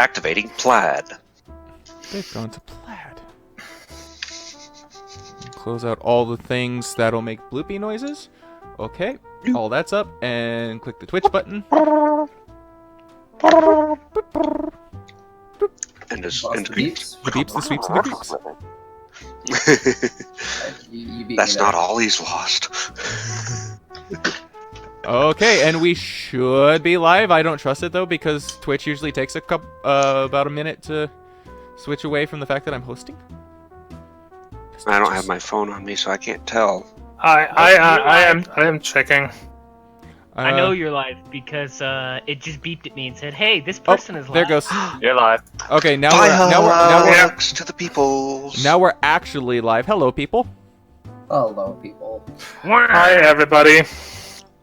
Activating plaid. They've gone to plaid. Close out all the things that'll make bloopy noises. Okay, all that's up, and click the Twitch button. And the beeps? The beeps, the sweeps, and the creeps. You beat That's me not there. all he's lost. Okay, and we should be live. I don't trust it though, because Twitch usually takes about a minute to switch away from the fact that I'm hosting. I don't have my phone on me, so I can't tell. I am checking. I know you're live because it just beeped at me and said, "Hey, this person is live." There goes. You're live. Okay, now Fireworks to the peoples. now we're actually live. Hello, people. Hello, people. Hi, everybody.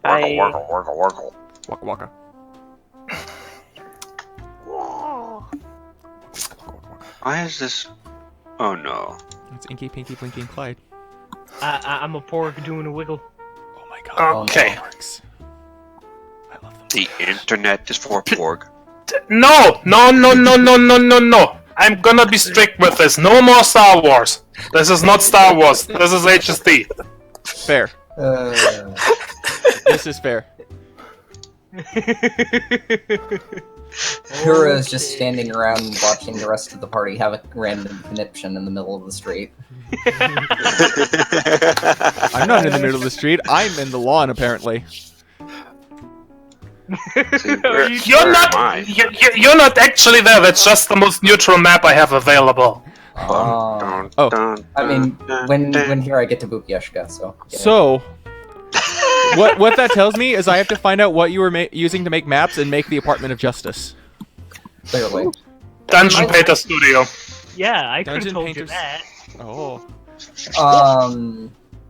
Wargle, wargle, wargle, wargle. Waka waka. Why is this? Oh no. It's Inky, Pinky, Blinky, and Clyde. I'm a pork doing a wiggle. Oh my god. Okay. Porgs. I love them. The internet is for porg. No. I'm gonna be strict with this. No more Star Wars. This is not Star Wars. This is HSD. Fair. This is fair. Kura is just standing around watching the rest of the party have a random conniption in the middle of the street. I'm not in the middle of the street. I'm in the lawn, apparently. See, where You're am not. I? You're not actually there. That's just the most neutral map I have available. Dun, Oh. dun, I mean, dun, when dun. here I get to boop Yeshka, so... yeah. So, what that tells me is I have to find out what you were using to make maps and make the Apartment of Justice. Clearly. Dungeon Painter Studio. Yeah, I could have Dungeon told you Painters. that. Oh.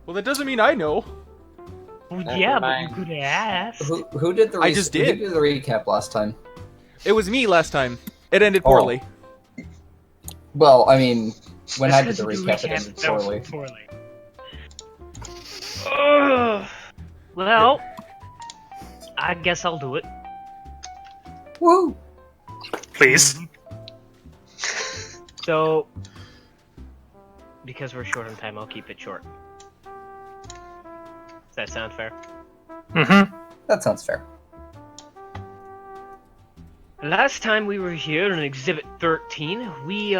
Well, that doesn't mean I know. Well, yeah, but you could have asked. Who did the I just did. Who did the recap last time? It was me last time. It ended poorly. Well, I mean, when Just I did the 'cause you recap, it recapped ended that was poorly. Ugh. Well, I guess I'll do it. Woo! Please. So, because we're short on time, I'll keep it short. Does that sound fair? Mm-hmm. That sounds fair. Last time we were here in Exhibit 13, we,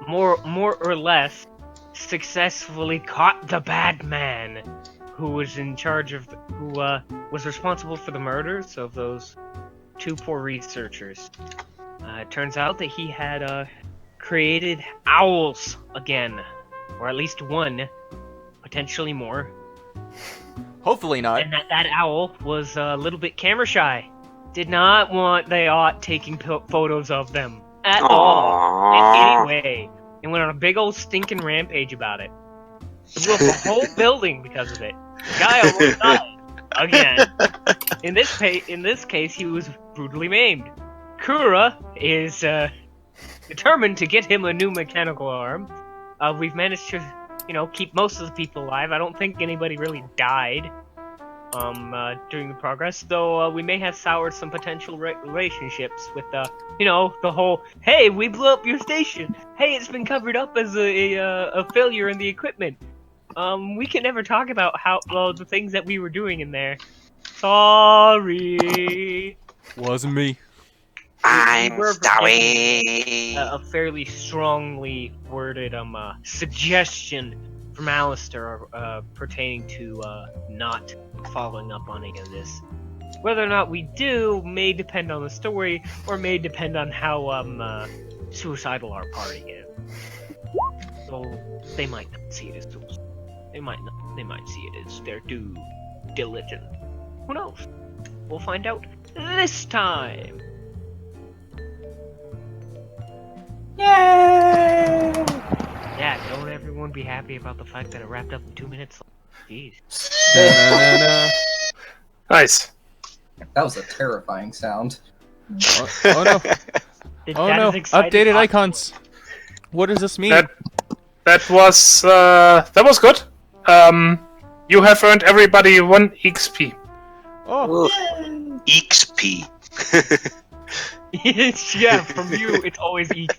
more or less, successfully caught the bad man who was in charge of, was responsible for the murders of those two poor researchers. It turns out that he had, created owls again. Or at least one. Potentially more. Hopefully not. And that owl was a little bit camera shy. Did not want the yacht taking photos of them at all. In any way. And went on a big old stinking rampage about it. He blew up a whole building because of it. The guy almost died. Again. In this case, he was brutally maimed. Kura is determined to get him a new mechanical arm. We've managed to, keep most of the people alive. I don't think anybody really died during the progress, though we may have soured some potential relationships with, the whole, hey, we blew up your station. Hey, it's been covered up as a failure in the equipment. We can never talk about the things that we were doing in there. Sorry. Wasn't me. I'm We're sorry. a fairly strongly worded suggestion from Alistair pertaining to not following up on any of this. Whether or not we do may depend on the story, or may depend on how suicidal our party is. So they might not see it as suicide. They might see it as their due diligence. Who knows? We'll find out this time. Yay! Yeah, don't everyone be happy about the fact that it wrapped up in 2 minutes? Jeez. Da-na-na-na. Nice. That was a terrifying sound. Oh no. Oh no. Updated icons. What does this mean? That was good. You have earned everybody 1 XP. Oh. XP. Yeah, from you, it's always each.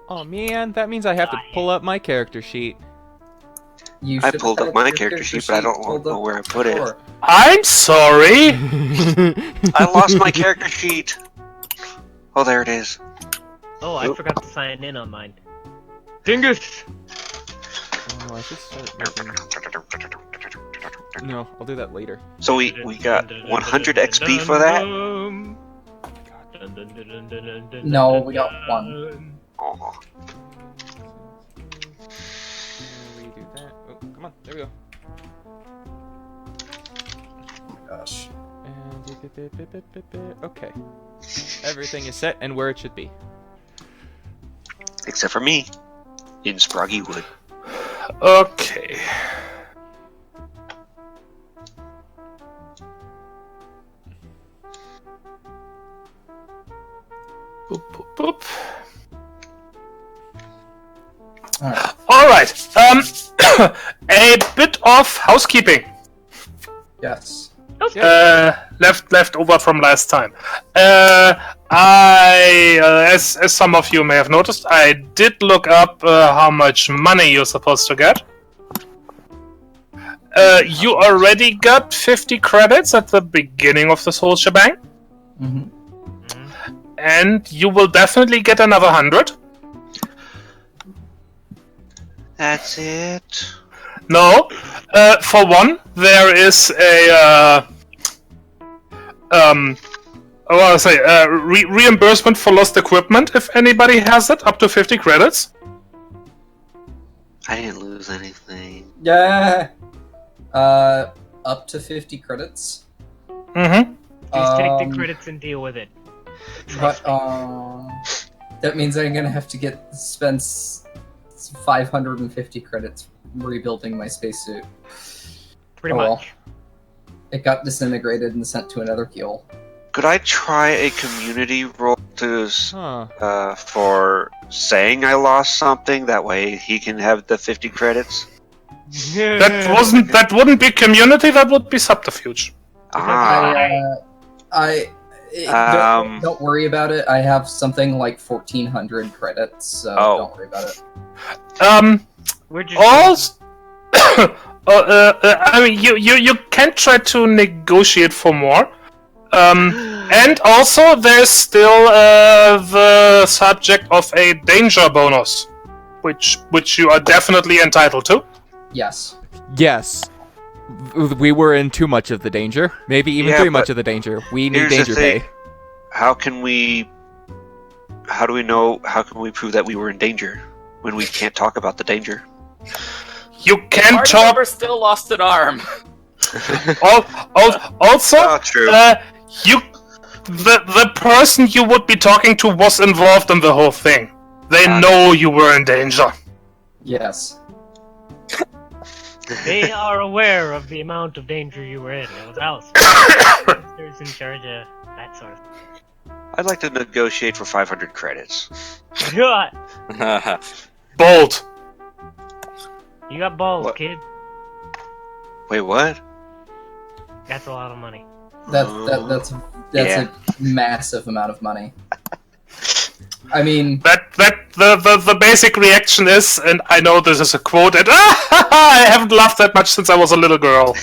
Oh man, that means I have to pull up my character sheet. You I should pulled have up my your character sheet, but I don't pulled know up where I put it. before. I'm sorry. I lost my character sheet. Oh, there it is. Oh, I forgot to sign in on mine. Dingus! Oh, I should start making... No, I'll do that later. So we got 100 XP for that. No, we got 1. Oh, We do that. Oh, come on, there we go. Gosh. And okay. Everything is set and where it should be. except for me, in Sproggy Wood. Okay. Boop, boop, boop. Alright. Alright, a bit of housekeeping. Yes. Left over from last time. As some of you may have noticed, I did look up how much money you're supposed to get. You already got 50 credits at the beginning of this whole shebang. Mm-hmm. And you will definitely get another 100. That's it. No, for one, there is a reimbursement for lost equipment if anybody has it, up to 50 credits. I didn't lose anything. Yeah. Up to 50 credits. Mm-hmm. Just take the credits and deal with it. But that means I'm gonna have to spend 550 credits rebuilding my spacesuit. Pretty much. Well. It got disintegrated and sent to another keel. Could I try a community roll to for saying I lost something? That way he can have the 50 credits. That wouldn't be community. That would be subterfuge. Don't worry about it. I have something like 1,400 credits, so don't worry about it. We're just Also, I mean, you can try to negotiate for more. And also, there's still the subject of a danger bonus, which you are definitely entitled to. Yes. Yes. We were in too much of the danger. Maybe even too much of the danger. We need danger pay. How can we prove that we were in danger when we can't talk about the danger? You can Party talk. member still lost an arm. Also, Oh, true. The person you would be talking to was involved in the whole thing. They know you were in danger. Yes. They are aware of the amount of danger you were in. It was Alice. Who's in charge of that sort of thing. I'd like to negotiate for 500 credits. God, Bold. you got balls, What? kid. Wait, what? That's a lot of money. That's Yeah. a massive amount of money. I mean, The basic reaction is, and I know this is a quote, and I haven't laughed that much since I was a little girl.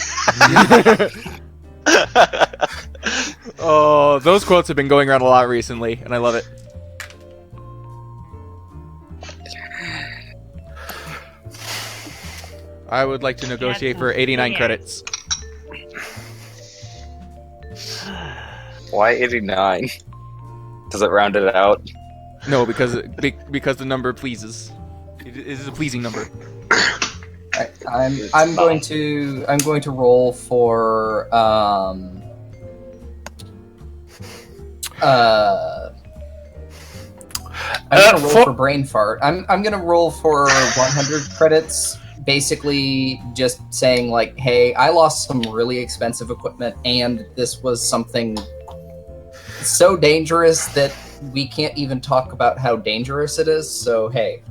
Oh, those quotes have been going around a lot recently, and I love it. I would like to negotiate for 89 credits. Why 89? Does it round it out? No, because the number pleases. It is a pleasing number. I'm going to roll for I'm gonna roll for brain fart. I'm gonna roll for 100 credits. Basically, just saying like, hey, I lost some really expensive equipment, and this was something so dangerous that we can't even talk about how dangerous it is. So hey,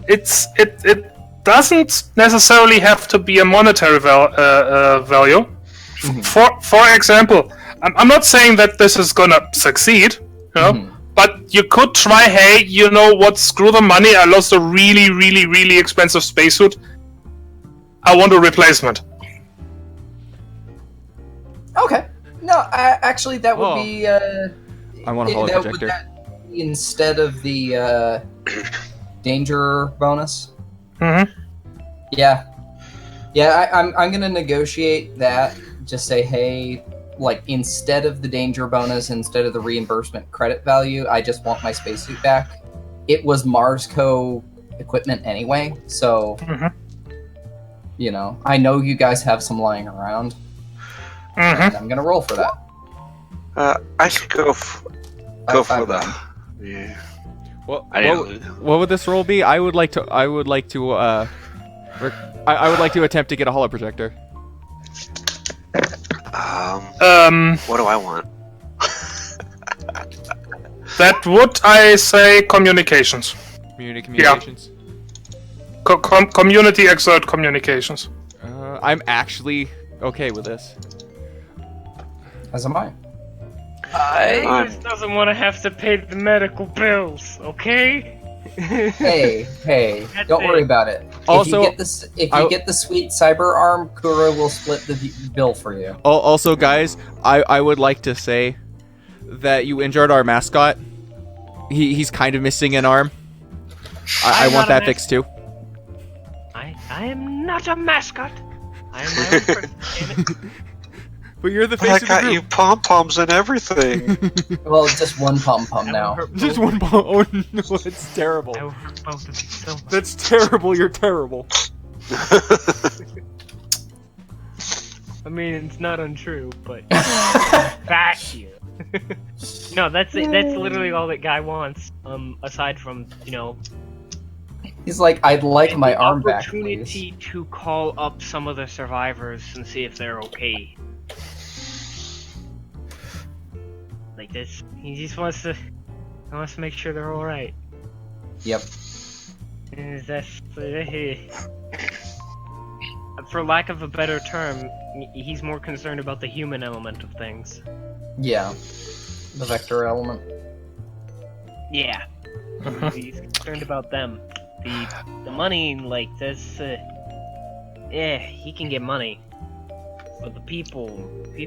it doesn't necessarily have to be a monetary value. For example, I'm not saying that this is gonna succeed, but you could try. Hey, you know what? Screw the money. I lost a really, really, really expensive spacesuit. I want a replacement. Okay. No, actually, that would be. I want a holo projector. Would that be instead of the danger bonus? Mm-hmm. Yeah. I'm gonna negotiate that. Just say, hey, like instead of the danger bonus, instead of the reimbursement credit value, I just want my spacesuit back. It was Marsco equipment anyway, so you know, I know you guys have some lying around. And I'm gonna roll for that. I could go for that. Yeah. Well, what would this roll be? I would like to attempt to get a holo projector. What do I want? That would I say communications. Communications. Yeah. Community exert communications. I'm actually okay with this. As am I. I just doesn't want to have to pay the medical bills, okay? Hey, don't worry about it. Also, if you get the sweet cyber arm, Kura will split the bill for you. Also, guys, I would like to say that you injured our mascot. He's kind of missing an arm. I want that fixed too. I am not a mascot. I am my own person, damn it. But you're the face of the group. I got you pom-poms and everything. Well, just one pom-pom now. Just one pom. Oh no, it's terrible. I will hurt both of you so much. That's terrible. You're terrible. I mean, it's not untrue, but back you. No, that's it. That's literally all that guy wants. Aside from, you know, he's like, I'd like my arm back, opportunity to call up some of the survivors and see if they're okay. Like this, he just wants to make sure they're all right. Yep. That's for lack of a better term, he's more concerned about the human element of things. Yeah, the vector element. Yeah, he's concerned about them. The money, like this. He can get money, but the people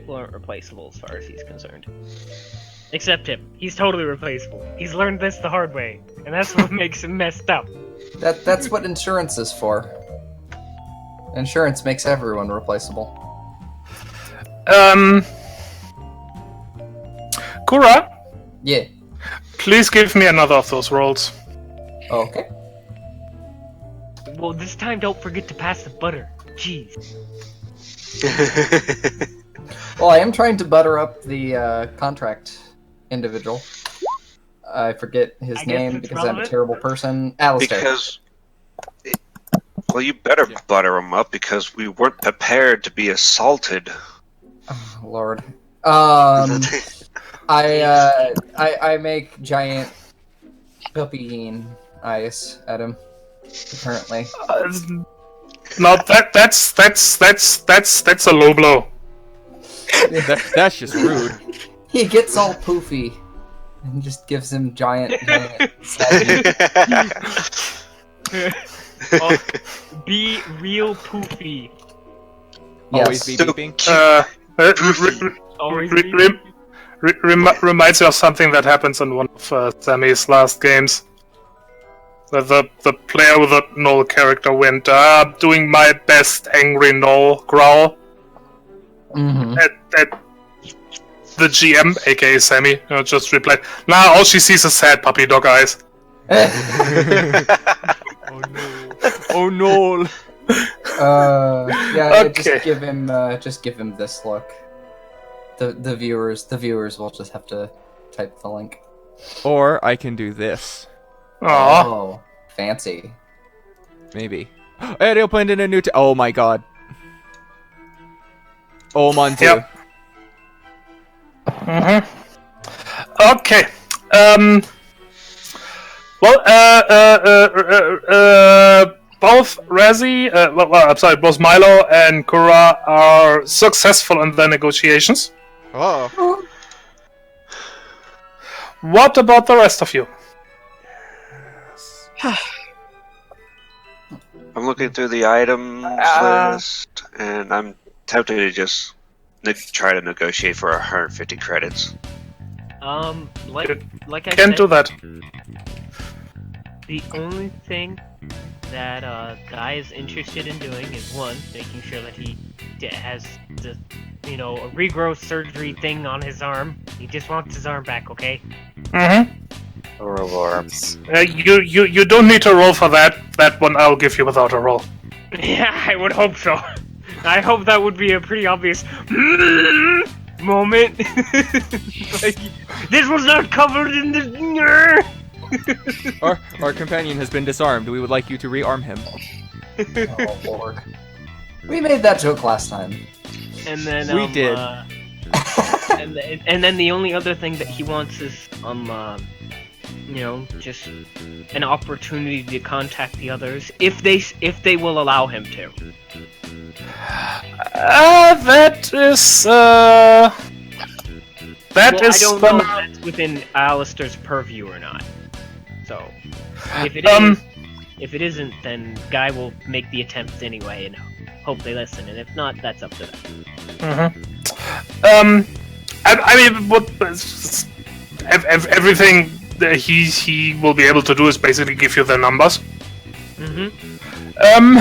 aren't replaceable as far as he's concerned. Except him. He's totally replaceable. He's learned this the hard way, and that's what makes him messed up. That's what insurance is for. Insurance makes everyone replaceable. Kura? Yeah. Please give me another of those rolls. Okay. Well, this time don't forget to pass the butter. Jeez. Well, I am trying to butter up the contract individual. I forget his name because I'm a terrible person. Alistair. Well, you better butter him up because we weren't prepared to be assaulted. Oh, Lord. I make giant puppy eyes at him. Apparently. No, that's a low blow. That's just rude. He gets all poofy and just gives him giant sad. Be real poofy. Always be beeping. Reminds me of something that happens in one of Sammy's last games. The player with a Null character went, doing my best angry Null growl. At the GM, aka Sammy, just replied, nah, all she sees is sad puppy dog eyes. Oh no. Yeah, okay. just give him this look. The viewers will just have to type the link. Or I can do this. Aww. Oh, fancy. Maybe. And he opened in a new oh my god. Oh, Monty. Yep. Okay. both both Milo and Kura are successful in their negotiations. Oh. What about the rest of you? I'm looking through the items list, and I'm tempted to just try to negotiate for 150 credits. Like I Can't said, do that. the only thing that Guy is interested in doing is one, making sure that he has the, a regrowth surgery thing on his arm. He just wants his arm back, okay? Mm-hmm. Roll arms. You don't need to roll for that. That one I'll give you without a roll. Yeah, I would hope so. I hope that would be a pretty obvious moment. Like, this was not covered in the. Our companion has been disarmed. We would like you to rearm him. Oh lord. We made that joke last time. And then We did. And then the only other thing that he wants is just an opportunity to contact the others if they will allow him to. That is I don't know gonna- if that's within Alistair's purview or not. So, if it if it isn't, then Guy will make the attempt anyway and hope they listen. And if not, that's up to them. Mm-hmm. I mean, everything that he will be able to do is basically give you the numbers. Mm-hmm.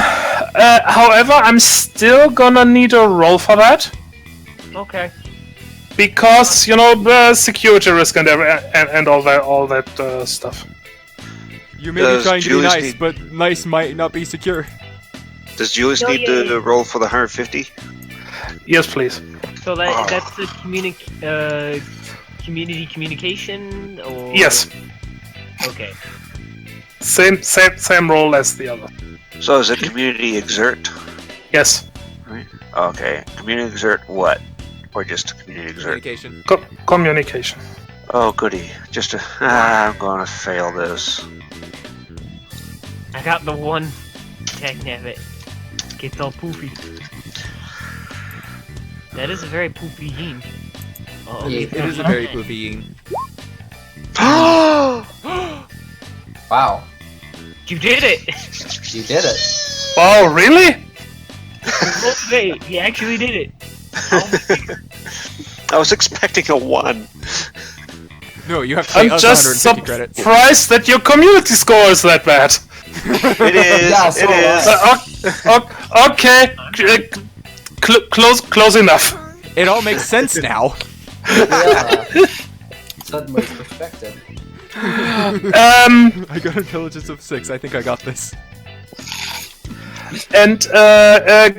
However, I'm still gonna need a roll for that. Okay. Because the security risk and all that stuff. You may be trying to be Julius nice, need- but nice might not be secure. Does Julius need to roll for the 150? Yes, please. So that's the community communication, or Yes. Okay. Same roll as the other. So is it community exert? Yes. Right. Okay. Community exert what? Or just community exert? Communication. Communication. Oh, goody. I'm gonna fail this. I got the one technet. Gets all poofy. That is a very poofy gene. Oh, Yeah, It is a very poofy. Wow. You did it! You did it. Oh, really? Hey, he actually did it. I was expecting a 1. No, you have to pay I'm us just 150 credits. surprised that your community score is that bad. It is. Yeah, so it is. Okay. Close enough. It all makes sense now. Yeah. Suddenly perspective. I got intelligence of 6. I think I got this. And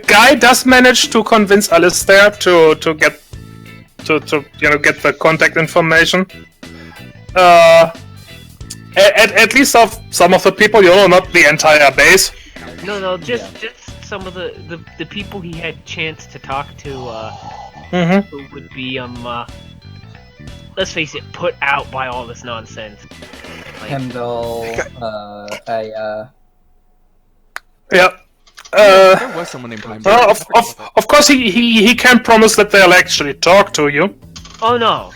Guy does manage to convince Alistair to get get the contact information. At least of some of the people, not the entire base. No, just some of the people he had chance to talk to, who would be, let's face it, put out by all this nonsense. Kendall, Yeah. There was someone named Prime. Of course, he can't promise that they'll actually talk to you. Oh no,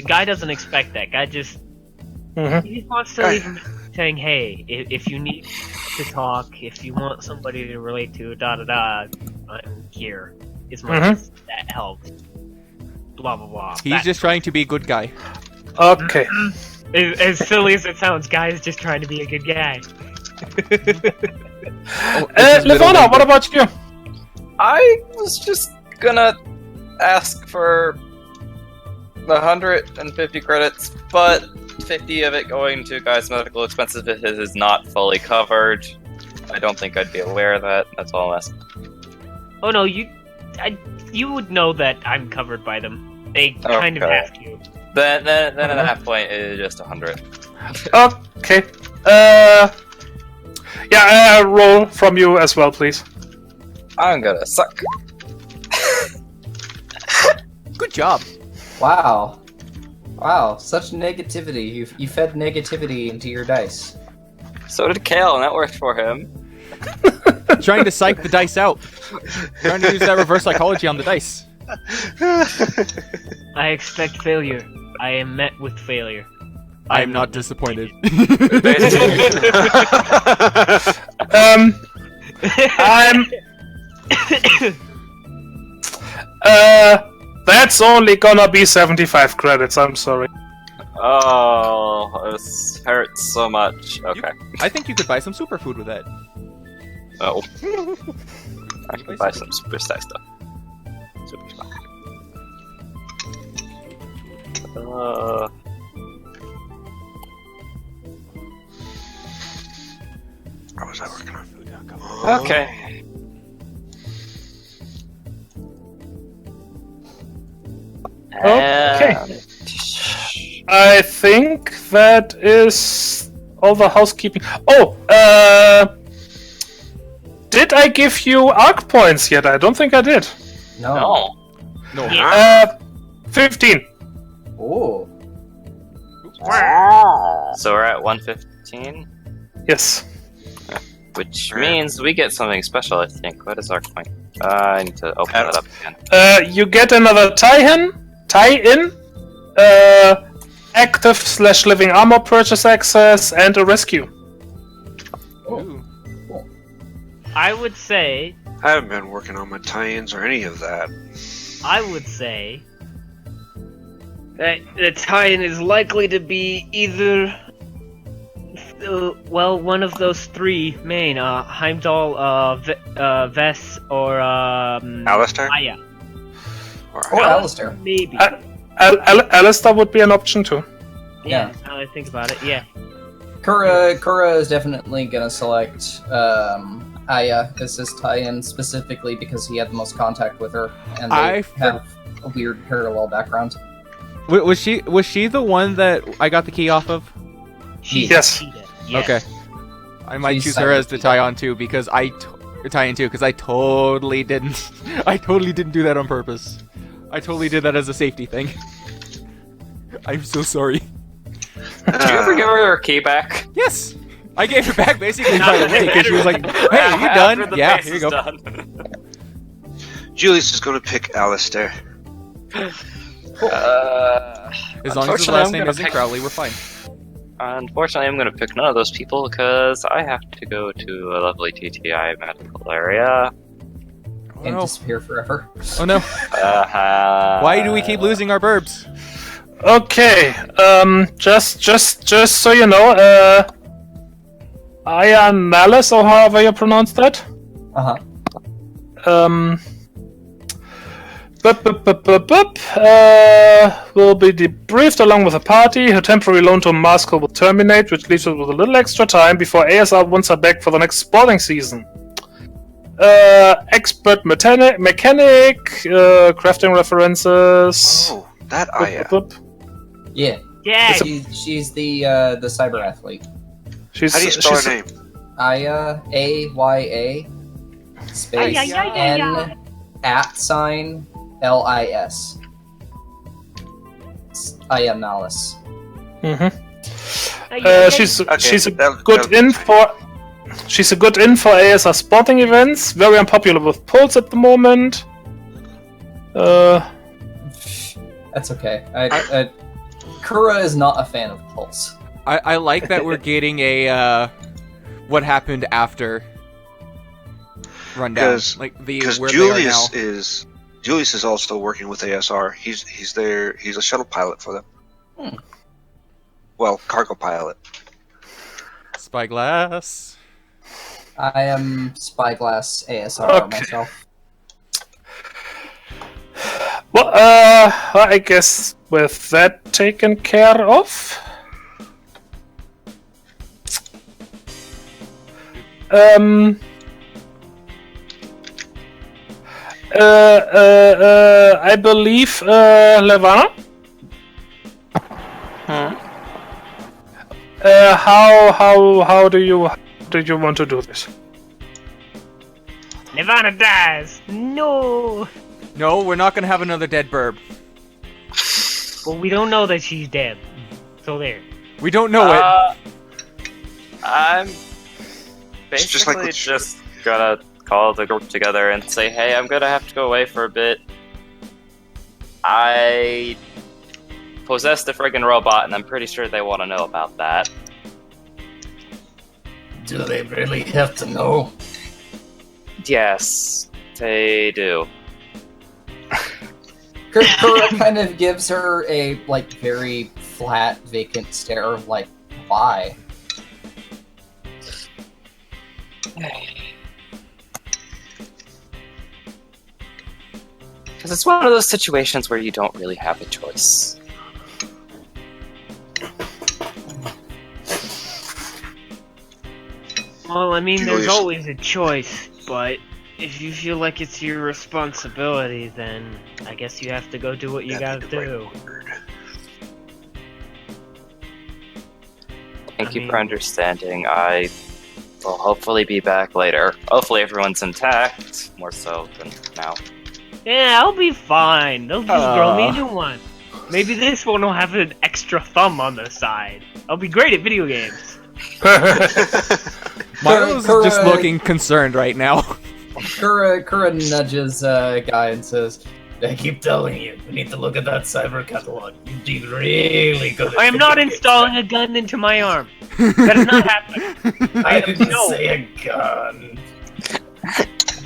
Guy doesn't expect that. Guy just he just wants to leave him saying, hey, if you need to talk, if you want somebody to relate to, I'm here. As much as that helps. Blah blah blah. He's just trying to be a good guy. Okay. As silly as it sounds, Guy is just trying to be a good guy. Levana, what about you? I was just gonna ask for 150 credits, but 50 of it going to Guy's medical expenses if it is not fully covered. I don't think I'd be aware of that. That's all I'm asking. Oh no, you would know that I'm covered by them. They kind of have to. Then at that point, it is just 100. Okay. Roll from you as well, please. I'm gonna suck. Good job. wow. Wow, such negativity. You fed negativity into your dice. So did Kale, and that worked for him. Trying to psych the dice out. Trying to use that reverse psychology on the dice. I expect failure. I am met with failure. I am not disappointed. That's only gonna be 75 credits, I'm sorry. Oh, this hurts so much. Okay. I think you could buy some superfood with that. Oh. I can buy some super stack stuff. Super stuff. What was I working on? Okay. Okay. I think that is all the housekeeping. Oh, did I give you arc points yet? I don't think I did. No. Yeah. 15. Oh. So we're at 115, Yes. which means we get something special, I think. What is arc point? I need to open that up again. You get another tie-in, active/living armor purchase access, and a rescue. Ooh. I would say I haven't been working on my tie-ins or any of that. I would say that the tie-in is likely to be either, one of those three main, Heimdall, Vess, or Alistair? Aya. Or Alistair. Maybe. Alistair would be an option too. Yeah, now that I think about it, yeah. Kura is definitely gonna select Aya as his tie-in specifically because he had the most contact with her, and they have a weird parallel background. Was she the one that I got the key off of? Yes. Yes. Okay. I might She's choose her as the silent. tie-on too because I totally didn't. I totally didn't do that on purpose. I totally did that as a safety thing. I'm so sorry. Did you ever give her key back? Yes, I gave her back basically right away because she was like, "Hey, you done? Yeah, here you go." Julius is going to pick Alistair. As long as his last name isn't Crowley, we're fine. Unfortunately, I'm going to pick none of those people because I have to go to a lovely TTI medical area. And disappear forever. Oh no! Why do we keep losing our burbs? Okay. Just so you know, Aya Malice, or however you pronounce that. Will be debriefed along with a party. Her temporary loan to Moscow will terminate, which leaves her with a little extra time before ASR wants her back for the next sporting season. Expert mechanic, crafting references. Oh, that Aya. Yeah. Yeah. She's the cyber athlete. She's, How do you spell her name? Aya, Aya, space N @LIS. Aya Malice. She's a good in for. She's a good in for ASR sporting events. Very unpopular with polls at the moment. That's okay. Kura is not a fan of Pulse. I like that we're getting a what happened after rundown, like because where Julius they are now. Julius is also working with ASR. He's there. He's a shuttle pilot for them. Well, cargo pilot. Spyglass. I am Spyglass ASR myself. Well, I guess with that taken care of, I believe Levana. How do you want to do this? Nirvana dies! No! No, we're not gonna have another dead burb. Well, we don't know that she's dead. So there. We don't know it. basically just gonna call the group together and say, hey, I'm gonna have to go away for a bit. I possessed a friggin' robot, and I'm pretty sure they want to know about that. Do they really have to know? Yes, they do. Kura kind of gives her a, like, very flat, vacant stare of, like, why? Because it's one of those situations where you don't really have a choice. Well, I mean, there's always a choice, but if you feel like it's your responsibility, then I guess you have to go do what you gotta do. Thank you for understanding. I will hopefully be back later. Hopefully everyone's intact, more so than now. Yeah, I'll be fine. They'll just grow me a new one. Maybe this one will have an extra thumb on the side. I'll be great at video games. Milo's just looking concerned right now. Kura nudges a guy and says, I keep telling you, we need to look at that cyber catalog. You'd be really good at I am not installing a gun into my arm. That is not happening. I didn't say a gun.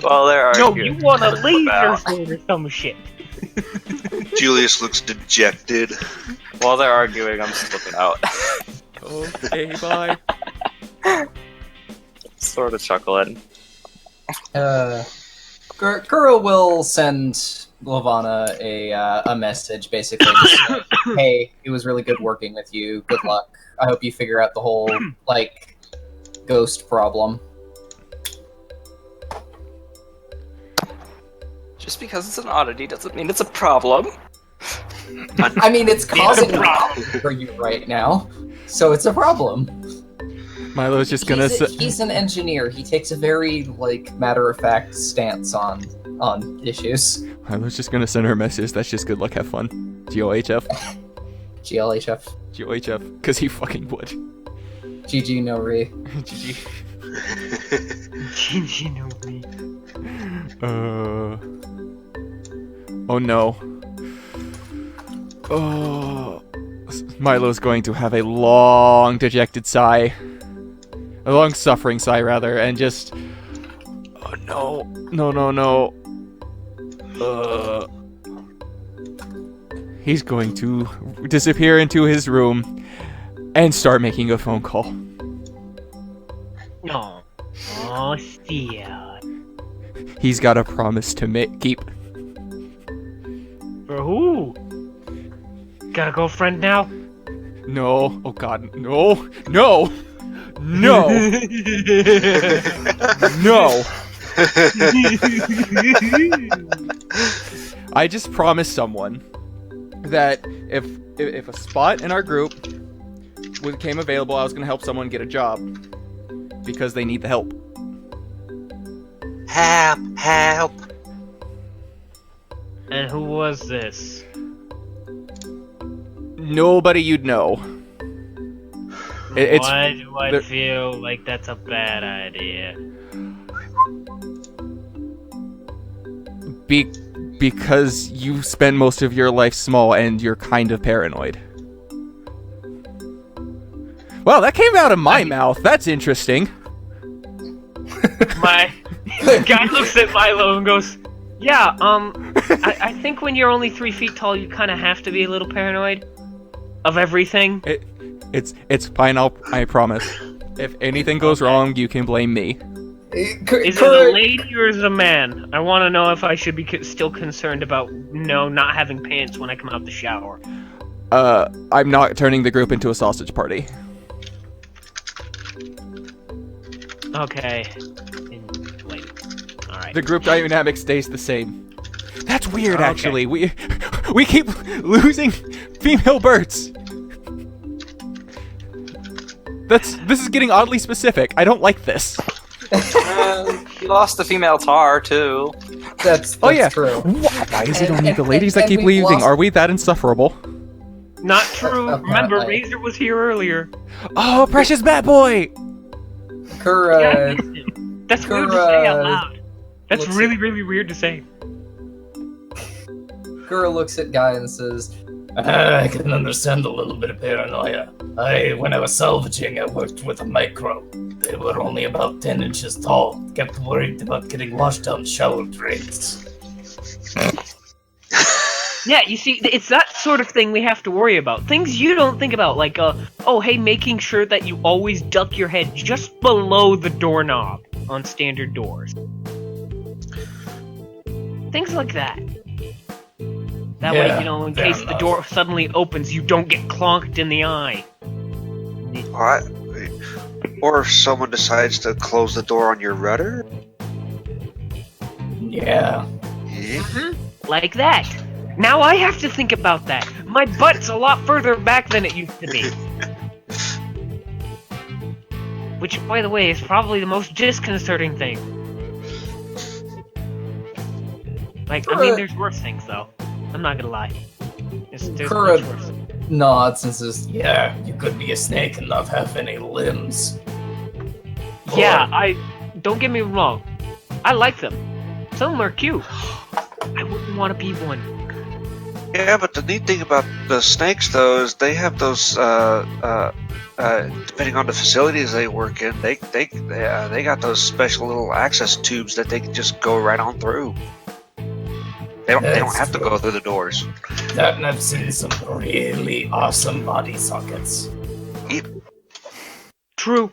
Well, there are. No, you want a laser sword or some shit. Julius looks dejected. While they're arguing, I'm just looking out. Okay, bye. Sort of chuckling. Kura will send Lavana a message, basically, just like, hey, it was really good working with you. Good luck. I hope you figure out the whole, like, ghost problem. Just because it's an oddity doesn't mean it's a problem. I mean, it's causing a problem for you right now, so it's a problem. Milo's just gonna He's an engineer. He takes a very, like, matter-of-fact stance on issues. Milo's just gonna send her a message. That's just good luck, have fun. GOHF. GLHF. GOHF. Because he fucking would. GG no re. GG. GG no me. Oh no. Oh. Milo's going to have a long, dejected sigh. A long suffering sigh, rather, and just... Oh no. No. He's going to disappear into his room and start making a phone call. No. Oh, see ya. He's got a promise to keep. For who? Got a girlfriend now? No. Oh god, no. No! No! No! I just promised someone that if a spot in our group became available, I was gonna help someone get a job. Because they need the help. Help! And who was this? Nobody you'd know. Why do I feel like that's a bad idea? Because you spend most of your life small and you're kind of paranoid. Well, that came out of my mouth. That's interesting. The guy looks at Milo and goes, yeah, I think when you're only 3 feet tall, you kind of have to be a little paranoid of everything. It's fine, I promise. If anything goes wrong, you can blame me. Is it a lady or is it a man? I want to know if I should be still concerned about, not having pants when I come out the shower. I'm not turning the group into a sausage party. Okay. Alright. The group dynamic stays the same. That's weird, actually. We keep losing female birds. This is getting oddly specific. I don't like this. You lost the female tar too. That's true. Why is it only the ladies that keep leaving? Are we that insufferable? Not true. Remember, Razor was here earlier. Oh, precious Bat Boy! Kura That's weird to say out loud. That's really, really weird to say. Kura looks at Guy and says, I can understand a little bit of paranoia. When I was salvaging, I worked with a micro. They were only about 10 inches tall. Kept worried about getting washed down shower drains. Yeah, you see, it's that sort of thing we have to worry about. Things you don't think about, like, oh, hey, making sure that you always duck your head just below the doorknob on standard doors. Things like that. That way, you know, in case the door suddenly opens, you don't get clonked in the eye. What? Or if someone decides to close the door on your rudder? Yeah. Like that. Now I have to think about that. My butt's a lot further back than it used to be. Which, by the way, is probably the most disconcerting thing. Like, I mean, there's worse things, though. I'm not gonna lie. There's Kura much worse. nods and says, Yeah, you could be a snake and not have any limbs. Yeah, don't get me wrong. I like them. Some of them are cute. I wouldn't want to be one. Yeah, but the neat thing about the snakes, though, is they have those, depending on the facilities they work in, they got those special little access tubes that they can just go right on through. They don't have to go through the doors. That, and I've seen some really awesome body sockets. True.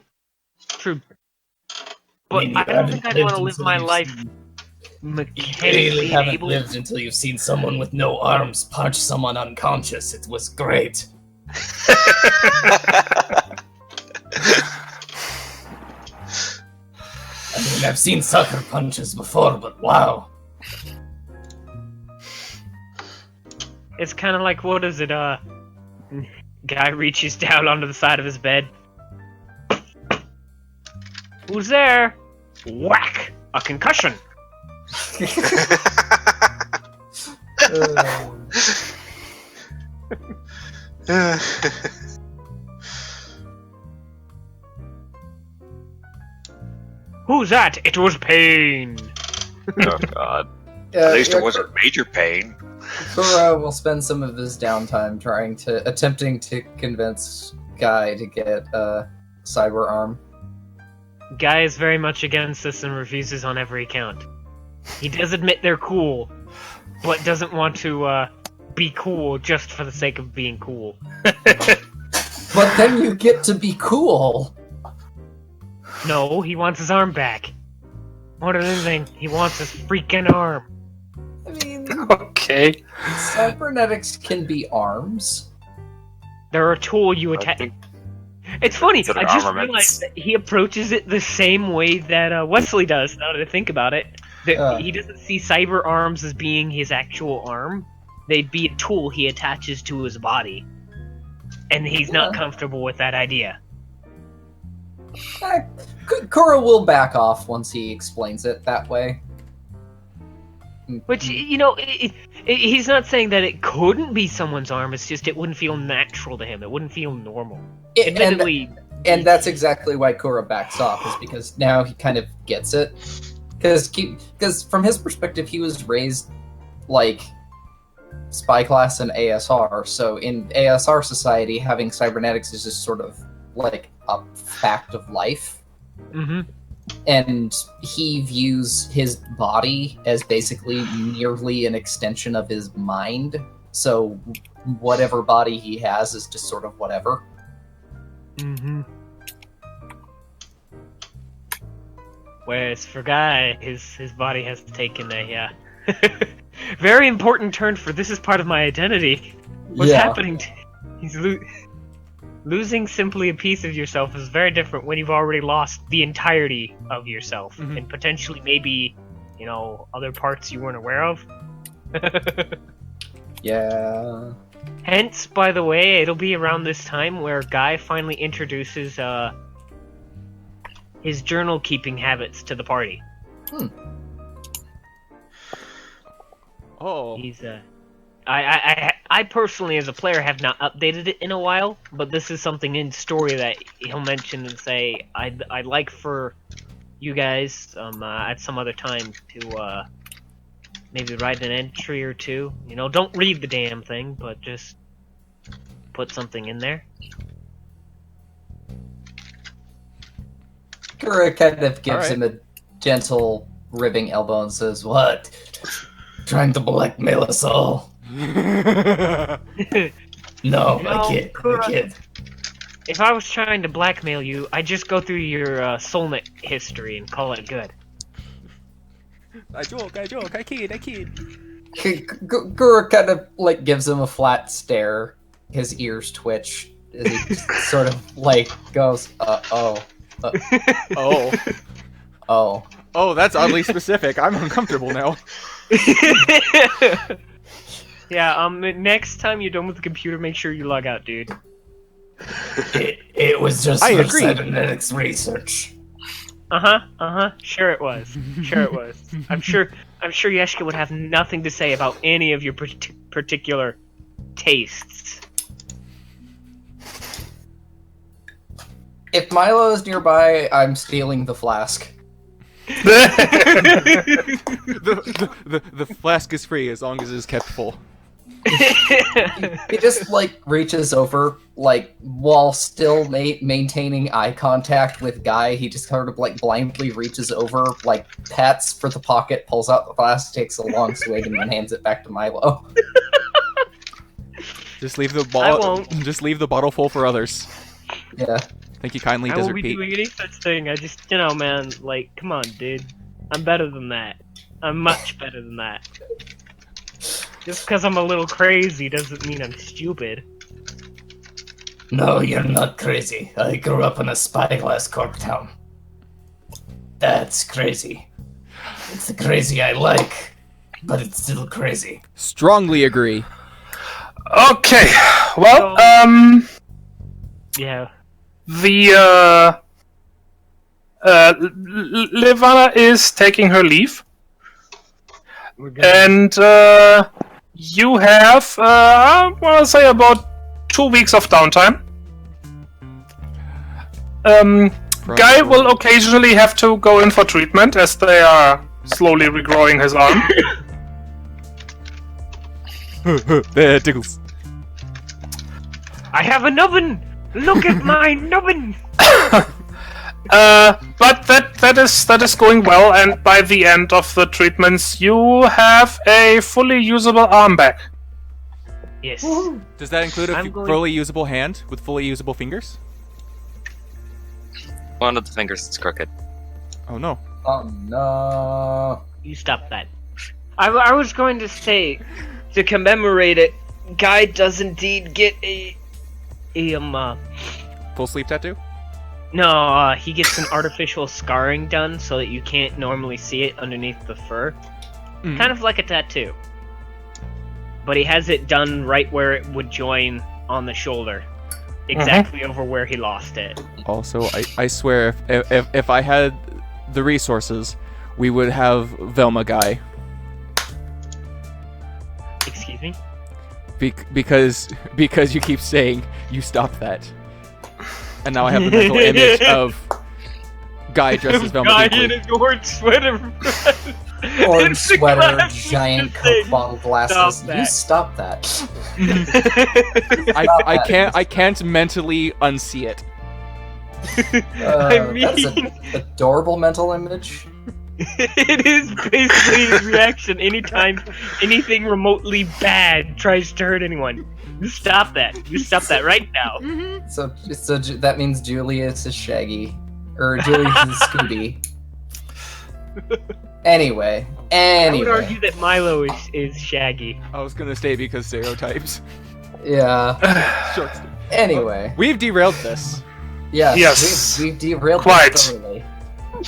But I don't think I'd want to live my life You mechanically really haven't able. lived until you've seen someone with no arms punch someone unconscious. It was great. I mean, I've seen sucker punches before, but wow. It's kind of like, what is it, guy reaches down onto the side of his bed. Who's there? Whack! A concussion! Who's that? It was Pain! Oh god. At least it wasn't major pain. Kura will spend some of his downtime attempting to convince Guy to get a cyber arm. Guy is very much against this and refuses on every account. He does admit they're cool, but doesn't want to be cool just for the sake of being cool. But then you get to be cool! No, he wants his arm back. More than anything, he wants his freaking arm. I mean, Okay. cybernetics can be arms. They're a tool you attach. It's funny, Consider I just armaments. realized that he approaches it the same way that Wesley does, now that I think about it. That he doesn't see cyber arms as being his actual arm. They'd be a tool he attaches to his body. And he's not comfortable with that idea. Kura will back off once he explains it that way. Which, you know, he's not saying that it couldn't be someone's arm, it's just it wouldn't feel natural to him. It wouldn't feel normal. Admittedly... And that's exactly why Kura backs off, is because now he kind of gets it. Because from his perspective, he was raised like spy class and ASR, so in ASR society, having cybernetics is just sort of like a fact of life. Mm-hmm. And he views his body as basically merely an extension of his mind. So whatever body he has is just sort of whatever. Mm-hmm. Whereas for Guy, his body has taken a very important turn for this is part of my identity. What's happening? He's losing simply a piece of yourself is very different when you've already lost the entirety of yourself, and potentially maybe, you know, other parts you weren't aware of. Yeah. Hence, by the way, it'll be around this time where Guy finally introduces his journal keeping habits to the party. Oh. He's I personally, as a player, have not updated it in a while, but this is something in story that he'll mention and say, I'd like for you guys at some other time to maybe write an entry or two. You know, don't read the damn thing, but just put something in there. Gura kind of gives Alright. him a gentle ribbing elbow and says, "What? Trying to blackmail us all? No, I kid. I kid. If I was trying to blackmail you, I'd just go through your Soulmate history and call it good. I joke, I kid. Gura kind of like gives him a flat stare. His ears twitch as he sort of like goes, oh. Oh, that's oddly specific. I'm uncomfortable now. Yeah, next time you're done with the computer, make sure you log out, dude. It was just I for agree. cybernetics research. Sure it was. I'm sure Yeshka would have nothing to say about any of your particular tastes. If Milo is nearby, I'm stealing the flask. The flask is free as long as it is kept full. He just like reaches over, like while still maintaining eye contact with Guy. He just sort of like blindly reaches over, like pats for the pocket, pulls out the flask, takes a long swig, and then hands it back to Milo. Just leave the I bottle. won't. Just leave the bottle full for others. Yeah. Thank you kindly, I won't Desert be Pete. doing any such thing. I just, man, like, come on, dude. I'm better than that. I'm much better than that. Just because I'm a little crazy doesn't mean I'm stupid. No, you're not crazy. I grew up in a spyglass corp town. That's crazy. It's the crazy I like, but it's still crazy. Strongly agree. Okay, well, Yeah. the Levana is taking her leave, We're good. and you have, I want to say, about 2 weeks of downtime. Guy will occasionally have to go in for treatment as they are slowly regrowing his arm. There, tickles. I have a nubbin! Look at my nubbin! But that is going well, and by the end of the treatments, you have a fully usable arm back. Yes. Does that include a I'm going- fully usable hand with fully usable fingers? One of the fingers is crooked. Oh no. Oh no. You stop that. I was going to say, to commemorate it, Guy does indeed get a Full sleep tattoo? no, he gets an artificial scarring done so that you can't normally see it underneath the fur. Mm. Kind of like a tattoo. But he has it done right where it would join on the shoulder. Exactly over where he lost it. Also, I swear, if I had the resources, we would have Velma Guy. Excuse me? Because you keep saying, you stop that. And now I have the mental image of Guy dressed as Velma Guy Dinkley. in his orange sweater. Orange It's the sweater, classic giant thing. Coke bottle glasses. Stop that. You stop that. I can't mentally unsee it. That's an adorable mental image. It is basically his reaction anytime anything remotely bad tries to hurt anyone. You stop that. You stop that right now. So that means Julius is Shaggy, or Julius is Scooby. Anyway. I would argue that Milo is Shaggy. I was gonna say because stereotypes. Yeah. Sure. Anyway. We've derailed this. Yes. Yes. We've derailed Quite. this thoroughly.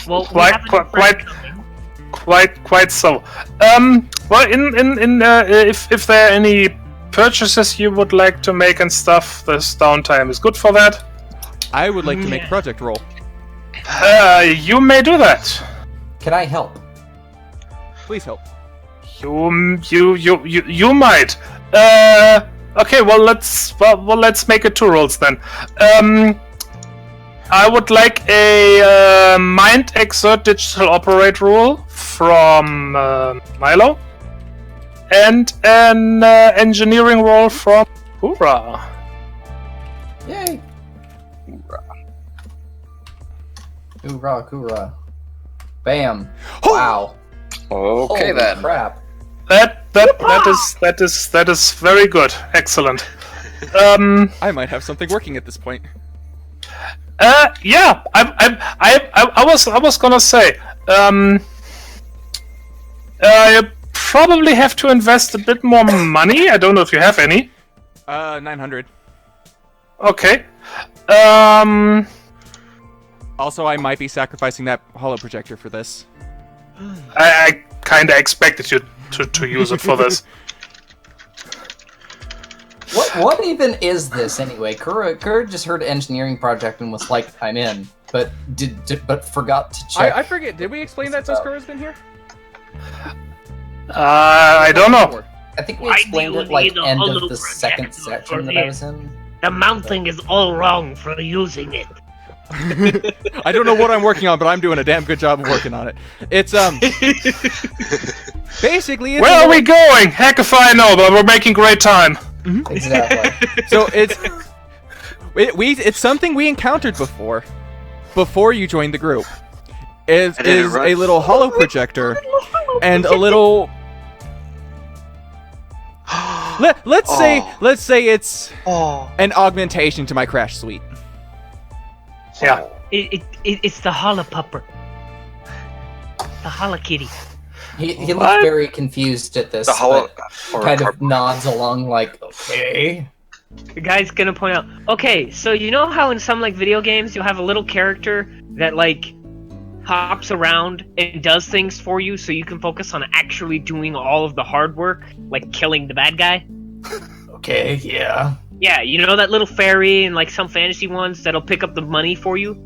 Well, we have a new friend coming. Quite so. Well, if there are any purchases you would like to make and stuff, this downtime is good for that. I would like to make project roll. You may do that. Can I help? Please help. You might. Okay, well let's make it 2 rolls then. I would like a Mind Exert Digital Operate rule from Milo, and an engineering roll from Hoorah. Yay! Hoorah, hoorah. Bam. Wow. Okay Holy then. crap. That is very good. Excellent. I might have something working at this point. Yeah. I was gonna say. You probably have to invest a bit more money. I don't know if you have any. 900. Okay. Also, I might be sacrificing that holo projector for this. I kind of expected you to use it for this. What even is this anyway? Kura just heard engineering project and was like, I'm in, but but forgot to check. I forget. Did we explain that since Kura's been here? I don't know. I think we Why explained do it you like need a end holo of the second projector section for that I this? was in. The mounting is all wrong for using it. I don't know what I'm working on, but I'm doing a damn good job of working on it. It's basically. It's Where are we going? Heck if I know, but we're making great time. Exactly. So it's something we encountered before you joined the group. Is a little holo projector and a little. Let's say it's an augmentation to my Crash Suite. Yeah. It's the holopupper. The holokitty. He looks very confused at this. The holo, but kind of nods along like, okay. The guy's gonna point out, okay, so you know how in some like video games you'll have a little character that like hops around and does things for you so you can focus on actually doing all of the hard work, like killing the bad guy? Okay, yeah. Yeah, you know that little fairy and like some fantasy ones that'll pick up the money for you?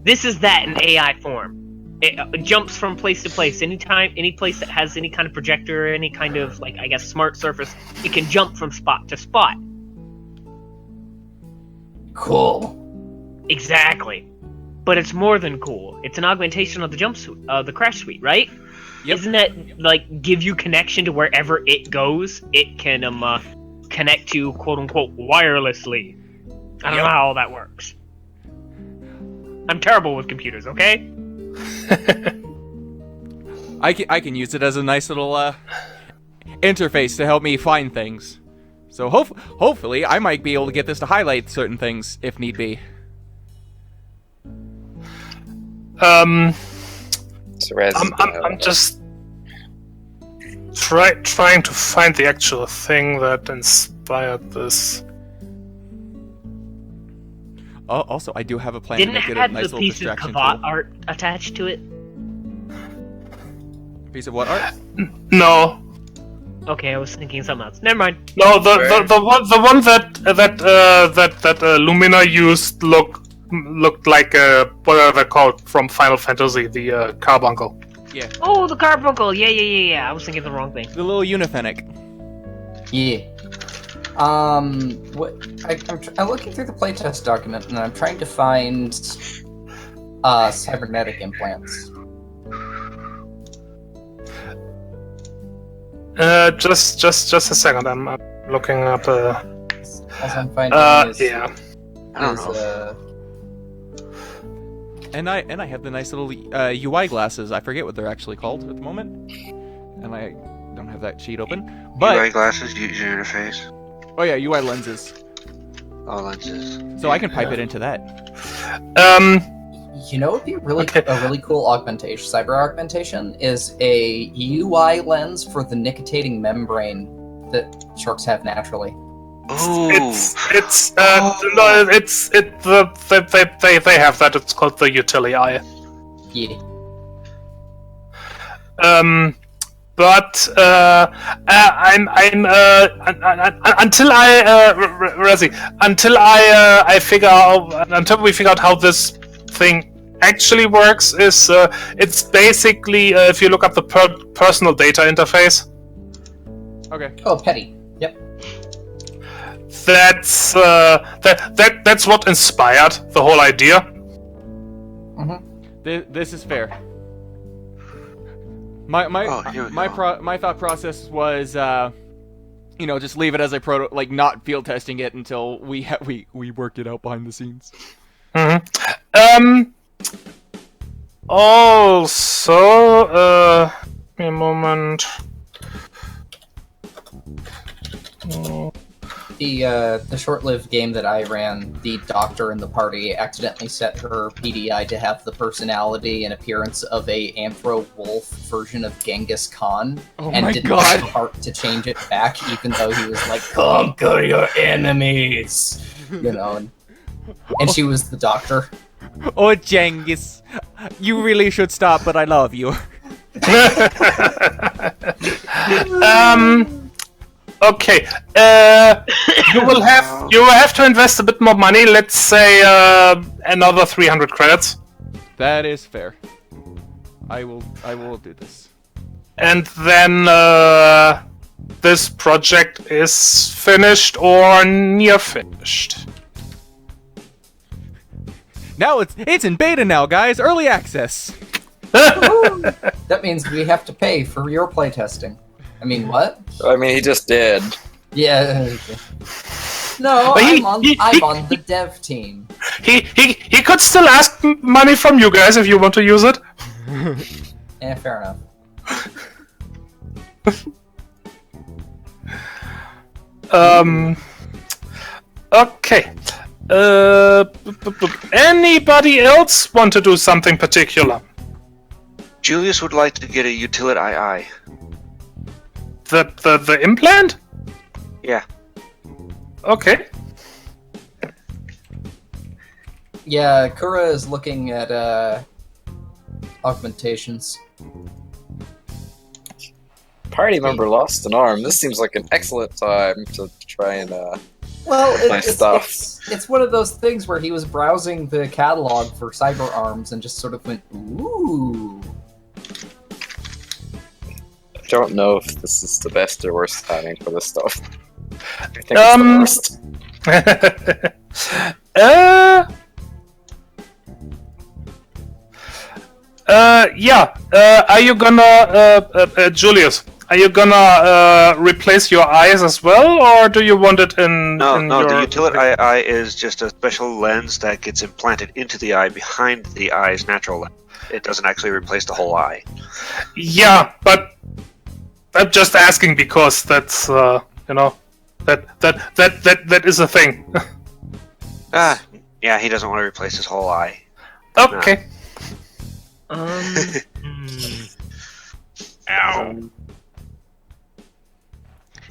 This is that in AI form. It jumps from place to place. Anytime, any place that has any kind of projector or any kind of, like, I guess, smart surface, it can jump from spot to spot. Cool. Exactly. But it's more than cool. It's an augmentation of the jumpsuit, the Crash Suite, right? Yep. Isn't that, like, give you connection to wherever it goes? It can, connect to, quote-unquote, wirelessly. I don't know how all that works. I'm terrible with computers, okay? I can use it as a nice little interface to help me find things. So hopefully I might be able to get this to highlight certain things if need be. So Raz, I'm just trying to find the actual thing that inspired this. Oh, also, I do have a plan Didn't to it make it a have nice the little piece of distraction Kavat tool. art attached to it? Piece of what art? No, Okay, I was thinking something else. Never mind. no, the one that Lumina used looked like what are they called from Final Fantasy, the carbuncle. Yeah, Oh, the carbuncle! Yeah. I was thinking the wrong thing. the little Unifenic. Yeah. I'm looking through the playtest document and I'm trying to find cybernetic implants. Just a second. I'm looking up. Also, I'm finding Yeah. I don't know. And I have the nice little UI glasses. I forget what they're actually called at the moment, and I don't have that sheet open. But UI glasses, user interface. oh yeah, UI lenses. Oh, lenses. So I can pipe it into that. You know, it'd be really Okay. a really cool augmentation. Cyber augmentation is a UI lens for the nictitating membrane that sharks have naturally. Ooh. They have that. It's called the utility eye. Yeah. But until we figure out how this thing actually works, it's basically if you look up the personal data interface. Okay. Oh, petty. Yep. That's what inspired the whole idea. This is fair. My thought process was, just leave it as a not field testing it until we work it out behind the scenes. Also, give me a moment. The short-lived game that I ran, the doctor in the party accidentally set her PDI to have the personality and appearance of a anthro wolf version of Genghis Khan, and didn't have the heart to change it back, even though he was like, "Conquer your enemies," and she was the doctor. Oh, Genghis, you really should stop, but I love you. Okay. You will have to invest a bit more money. Let's say another 300 credits. That is fair. I will do this. And then this project is finished or near finished. Now it's in beta now, guys. Early access. That means we have to pay for your playtesting. I mean, what? I mean, he just did. Yeah. No, I'm on the dev team. He could still ask money from you guys if you want to use it. Yeah, fair enough. Okay. Anybody else want to do something particular? Julius would like to get a utility II. The implant? Yeah. Okay. Yeah, Kura is looking at augmentations. Party member lost an arm. This seems like an excellent time to try and it's one of those things where he was browsing the catalog for cyber arms and just sort of went, ooh. I don't know if this is the best or worst timing for this stuff. I think it's the worst. Are you gonna, Julius? Are you gonna replace your eyes as well, or do you want it in? No, in the utility eye is just a special lens that gets implanted into the eye behind the eye's natural lens. It doesn't actually replace the whole eye. Yeah, but I'm just asking because that's that is a thing. Yeah, he doesn't want to replace his whole eye. Okay. Ow.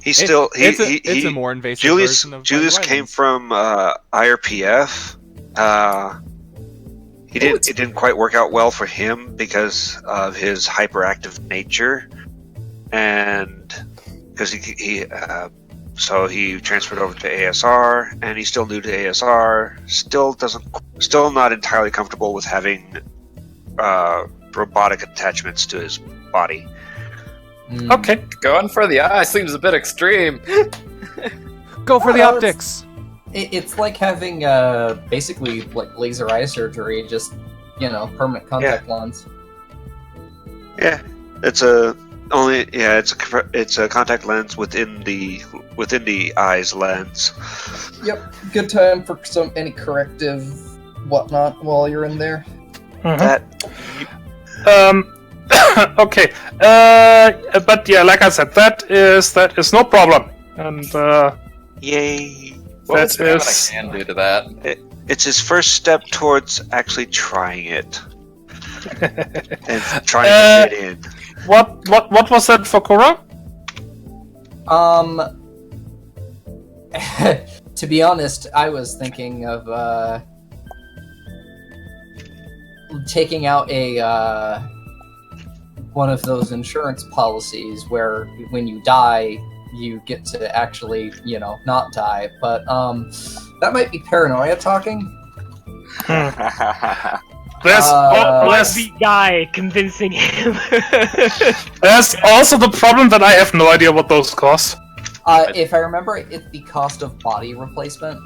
It's a more invasive Julius version of Julius came from IRPF. It didn't quite work out well for him because of his hyperactive nature, and because so he transferred over to ASR, and he's still new to ASR. Still not entirely comfortable with having robotic attachments to his body. Okay. Going for the eye seems a bit extreme. Go for the optics. It's like having basically like laser eye surgery, just permanent contact lens. Yeah, it's a contact lens within the eye's lens. Yep, good time for any corrective whatnot while you're in there. Okay. But yeah, like I said, that is no problem. And yay! What I can do to that? It's his first step towards actually trying it and trying to fit in. What was that for Korra? To be honest, I was thinking of taking out a one of those insurance policies where when you die, you get to actually, not die. But that might be paranoia talking. There's the guy convincing him. There's also the problem that I have no idea what those cost. If I remember, it's the cost of body replacement,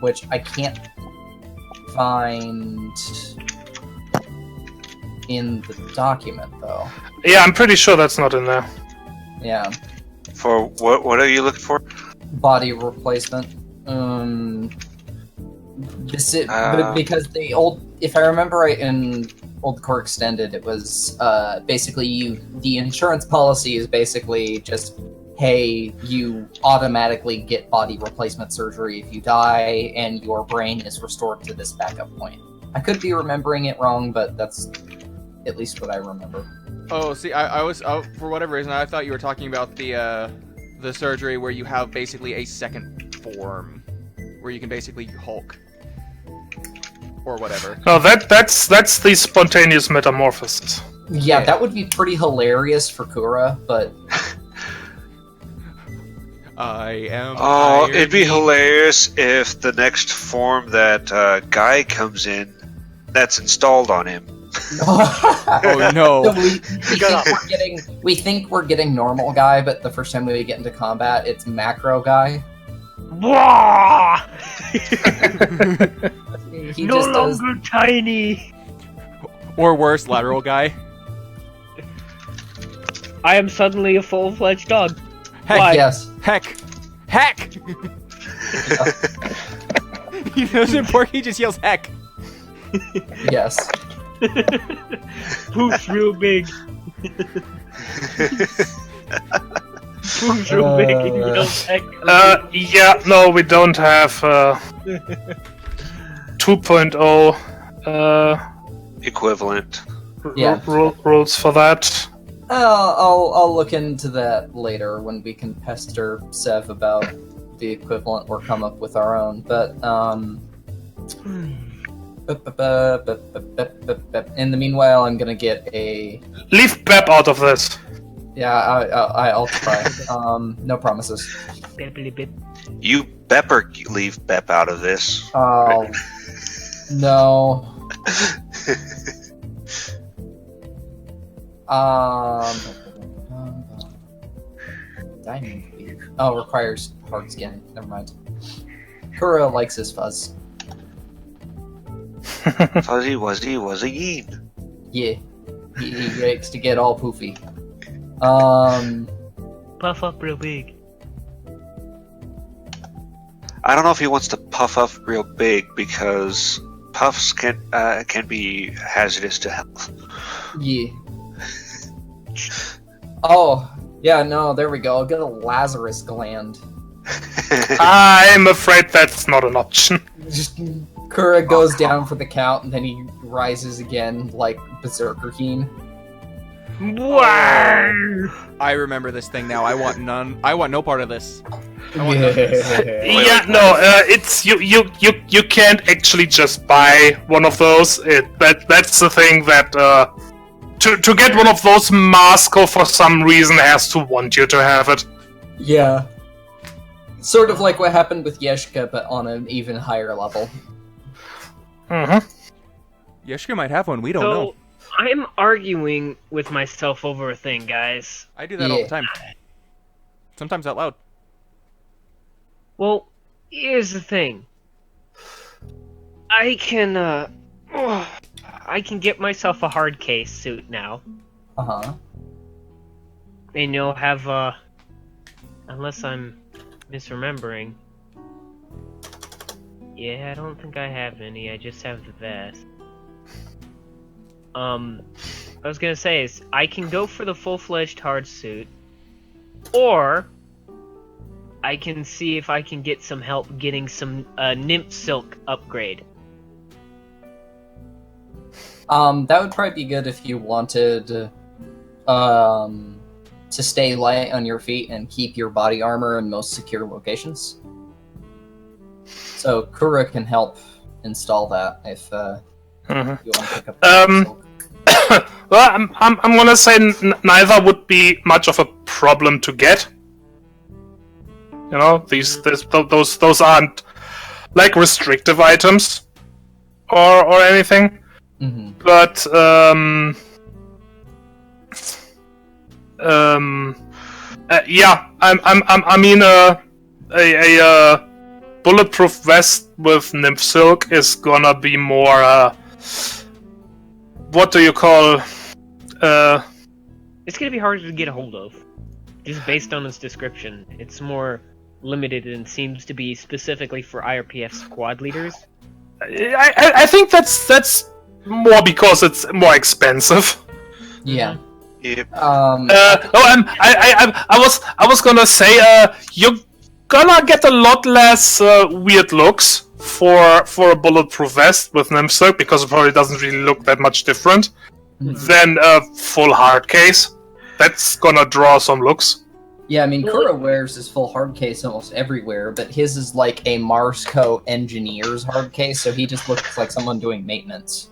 which I can't find. in the document, though. Yeah, I'm pretty sure that's not in there. Yeah. For what are you looking for? Body replacement. This is, because the old, if I remember right, in Old Core Extended, it was basically the insurance policy is basically just, hey, you automatically get body replacement surgery if you die, and your brain is restored to this backup point. I could be remembering it wrong, but that's at least what I remember. Oh, see, I was for whatever reason I thought you were talking about the surgery where you have basically a second form, where you can basically Hulk or whatever. No, that's the spontaneous metamorphosis. Yeah, that would be pretty hilarious for Kura, but I am. Oh, it'd be hilarious if the next form that Guy comes in, that's installed on him. Oh no! So we think we're getting normal Guy, but the first time we get into combat, it's macro Guy. He no just longer does... tiny. Or worse, lateral Guy. I am suddenly a full-fledged dog. Heck Why? Yes. Heck! He doesn't bark, he just yells heck. Yes. Poof's real big. Poof's real big and he yells heck. Yeah, no, we don't have 2.0 Equivalent. rules for that. I'll look into that later when we can pester Sev about the equivalent or come up with our own. But in the meanwhile, I'm gonna get a. Leave Bep out of this. Yeah, I'll try. No promises. You Bepper leave Bep out of this. Oh no. Diamond beef. Oh, requires hard skin. Never mind. Kura likes his fuzz. Fuzzy Wuzzy was a yeen. Yeah. He likes to get all poofy. Puff up real big. I don't know if he wants to puff up real big because puffs can be hazardous to health. Yeah. Oh, yeah, no, there we go. I'll get a Lazarus gland. I'm afraid that's not an option. Just Kura goes down for the count, and then he rises again like Berserker Keen. I remember this thing now. I want no part of this. Yeah, no, it's you can't actually just buy one of those. That's the thing that to get one of those, Masko for some reason has to want you to have it. Yeah. Sort of like what happened with Yeshka, but on an even higher level. Mm-hmm. Yeshka might have one, we don't know. I'm arguing with myself over a thing, guys. I do that all the time. Sometimes out loud. Well, here's the thing. I can get myself a hard case suit now. Uh-huh. And you'll have, unless I'm misremembering. Yeah, I don't think I have any, I just have the vest. I was gonna say is, I can go for the full-fledged hard suit, or I can see if I can get some help getting some nymph silk upgrade. That would probably be good if you wanted to stay light on your feet and keep your body armor in most secure locations. So Kura can help install that if you want to pick up silk. Well, I'm gonna say neither would be much of a problem to get. You know, those aren't like restrictive items or anything. Mm-hmm. But yeah, I mean a bulletproof vest with nymph silk is gonna be more what do you call? It's gonna be harder to get a hold of, just based on its description. It's more limited and seems to be specifically for IRPF squad leaders. I think that's more because it's more expensive. Yeah. Yep. I was gonna say, you're gonna get a lot less weird looks for a bulletproof vest with Nimsuk because it probably doesn't really look that much different than a full hard case. That's gonna draw some looks. Yeah, I mean, Kura wears his full hard case almost everywhere, but his is like a Marsco engineer's hard case, so he just looks like someone doing maintenance.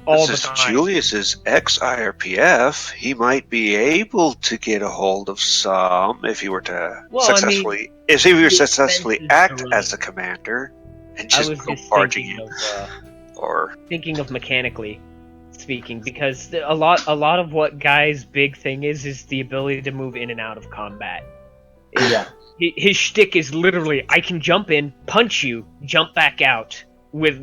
All This the is time. Julius's ex-IRPF. He might be able to get a hold of some if he were to successfully expenses act are as a commander and I just was go just barging thinking in. of thinking of mechanically speaking, because a lot of what Guy's big thing is the ability to move in and out of combat. Yeah. His shtick is literally, I can jump in, punch you, jump back out with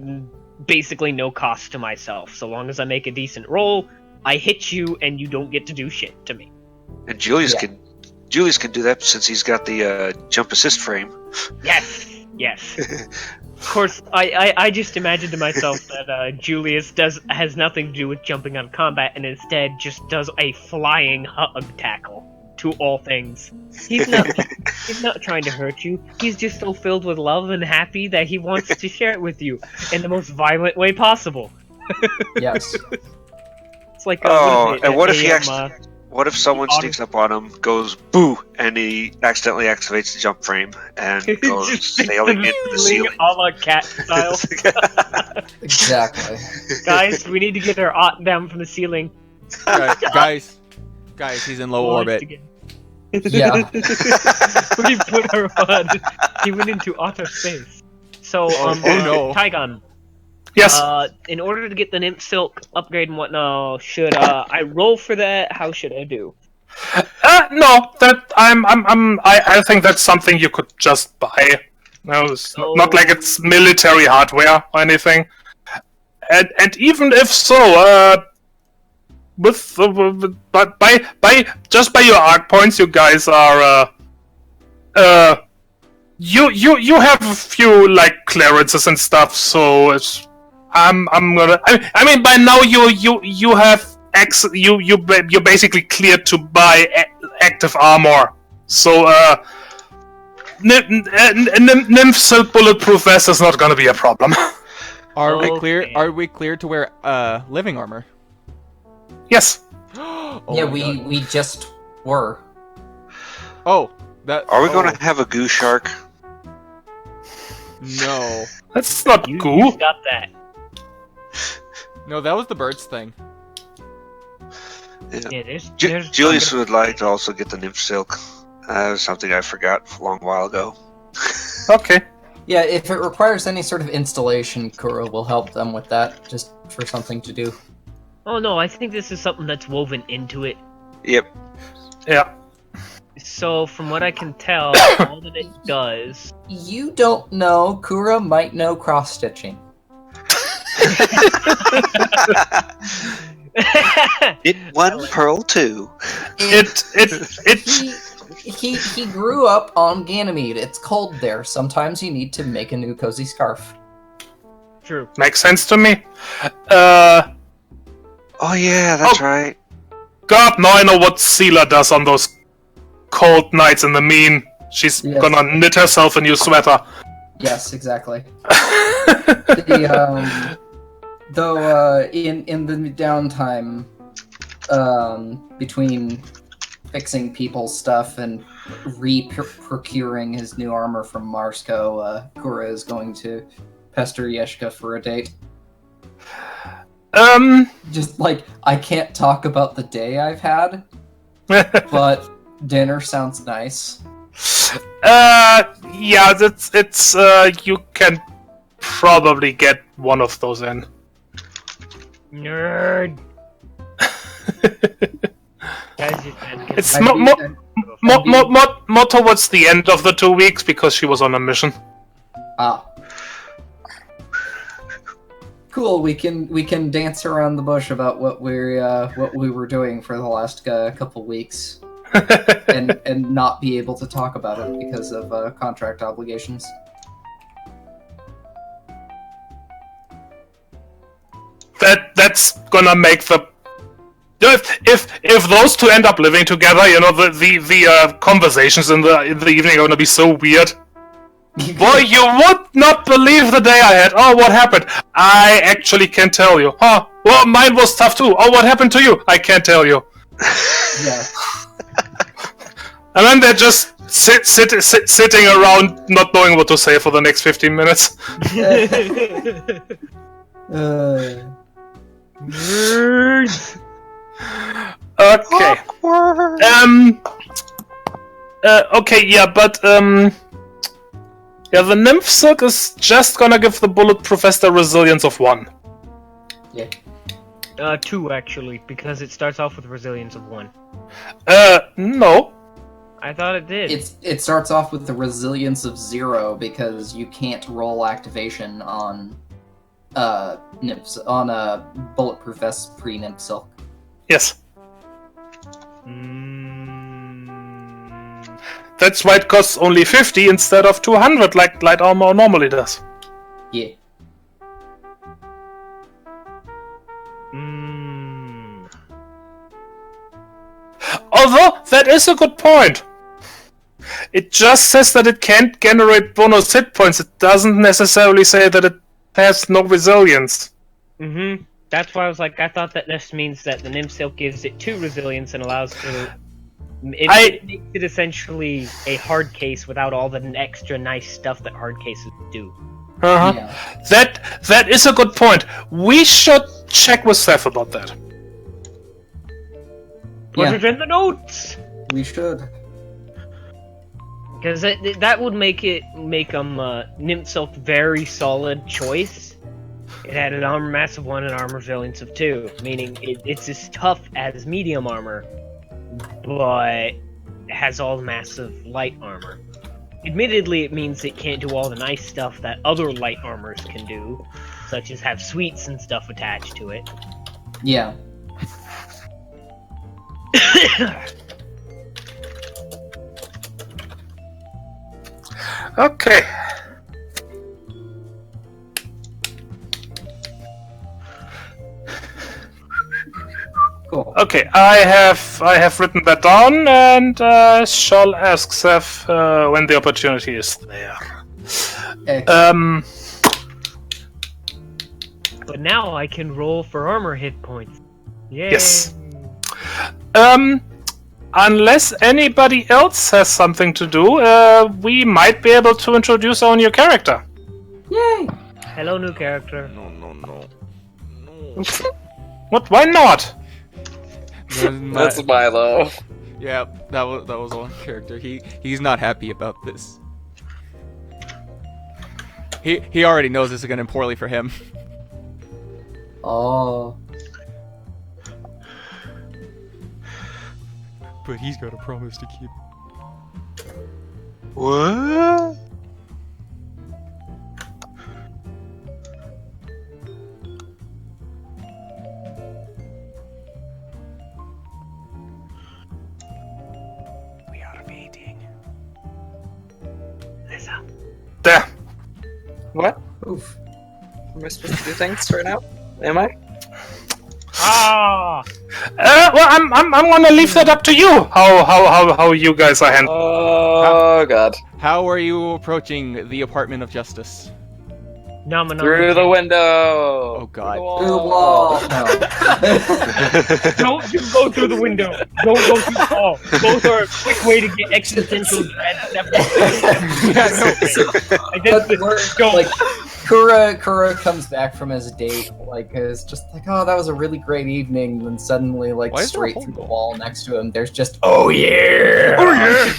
basically no cost to myself. So long as I make a decent roll, I hit you and you don't get to do shit to me. And Julius can do that since he's got the jump assist frame. Yes. Of course, I just imagined to myself that Julius has nothing to do with jumping out of combat and instead just does a flying hug tackle to all things. He's not trying to hurt you. He's just so filled with love and happy that he wants to share it with you in the most violent way possible. Yes. It's like what if someone sneaks up on him, goes boo, and he accidentally activates the jump frame and goes sailing into the ceiling? A la cat style. Exactly. Guys, we need to get our ot down from the ceiling. Guys, he's in low orbit. Yeah. We put our ot. He went into outer space. So, no. Tygon. Yes. In order to get the Nymph Silk upgrade and whatnot, should I roll for that? How should I do? No, that I think that's something you could just buy. No, it's not like it's military hardware or anything. And even if so, but by your arc points, you guys are you have a few like clearances and stuff, so it's. I'm gonna. I mean, by now you have you're basically cleared to buy active armor. So Nymph Silk bulletproof vest is not gonna be a problem. Are we clear? Are we clear to wear living armor? Yes. Yeah, we just were. Oh, that. Are we going to have a goo shark? No. That's not You goo. got that. No, that was the birds thing. Yeah, there's Julius would like to also get the Nymph Silk. That was something I forgot a long while ago. Okay. Yeah, if it requires any sort of installation, Kura will help them with that, just for something to do. Oh no, I think this is something that's woven into it. Yep. Yeah. So, from what I can tell, all that it does... You don't know. Kura might know cross-stitching. It one pearl too. He grew up on Ganymede. It's cold there. Sometimes you need to make a new cozy scarf. True. Makes sense to me. Oh yeah, that's right. God, now I know what Sela does on those cold nights in the mean. She's gonna knit herself a new sweater. Yes, exactly. Though in the downtime between fixing people's stuff and procuring his new armor from Marsco, Kura is going to pester Yeshka for a date. Just like, I can't talk about the day I've had, but dinner sounds nice. Yeah, it's you can probably get one of those in. Nerd. Guys, It's more towards the end of the 2 weeks because she was on a mission. Ah. Cool. We can dance around the bush about what we were doing for the last couple weeks, and not be able to talk about it because of contract obligations. That's gonna make the if those two end up living together, you know, the conversations in the evening are gonna be so weird. Boy, you would not believe the day I had. Oh, what happened? I actually can't tell you. Huh? Well, mine was tough too. Oh, what happened to you? I can't tell you. Yeah. And then they're just sitting around, not knowing what to say for the next 15 minutes. Nerds. Okay. Okay, yeah, but yeah, the Nymph Silk is just gonna give the Bulletproof Vest a resilience of 1. Yeah. 2 actually, because it starts off with resilience of 1. No. I thought it did. It starts off with the resilience of 0 because you can't roll activation on nymphs on a bulletproof vest pre-nymph silk. Yes. That's why it costs only 50 instead of 200 like light armor normally does. Yeah. Although, that is a good point. It just says that it can't generate bonus hit points. It doesn't necessarily say that it has no resilience. That's why I was like, I thought that this means that the Nymph Silk gives it 2 resilience and allows for... It makes it essentially a hard case without all the extra nice stuff that hard cases do. Yeah. That is a good point. We should check with Seth about that. Put it in the notes! We should. Because that would make Nymph Silk very solid choice. It had an armor mass of 1 and armor resilience of 2, meaning it's as tough as medium armor, but has all the massive light armor. Admittedly, it means it can't do all the nice stuff that other light armors can do, such as have suites and stuff attached to it. Yeah. Okay. Cool. Okay, I have written that down and shall ask Seth when the opportunity is there. But now I can roll for armor hit points. Yay! Yes. Unless anybody else has something to do, we might be able to introduce our new character. Yay! Hello, new character. No. What? Why not? That's Milo. Yeah, that was one character. He's not happy about this. He already knows this is going to end poorly for him. Oh. But he's got a promise to keep. What? We are waiting. Lisa. There. What? Oof. Am I supposed to do things right now? Am I? Ah! Well, I'm gonna leave that up to you. How you guys are handling. Oh god. How are you approaching the Apartment of Justice? Through the window. Oh god. Through the wall. No. Don't just go through the window. Don't go too tall. Both are a quick way to get existential dread. Like, Kura comes back from his date, like, is just like, oh, that was a really great evening, and then suddenly, like, Why is there a straight through the hole? wall next to him, there's just, oh yeah! Oh yeah.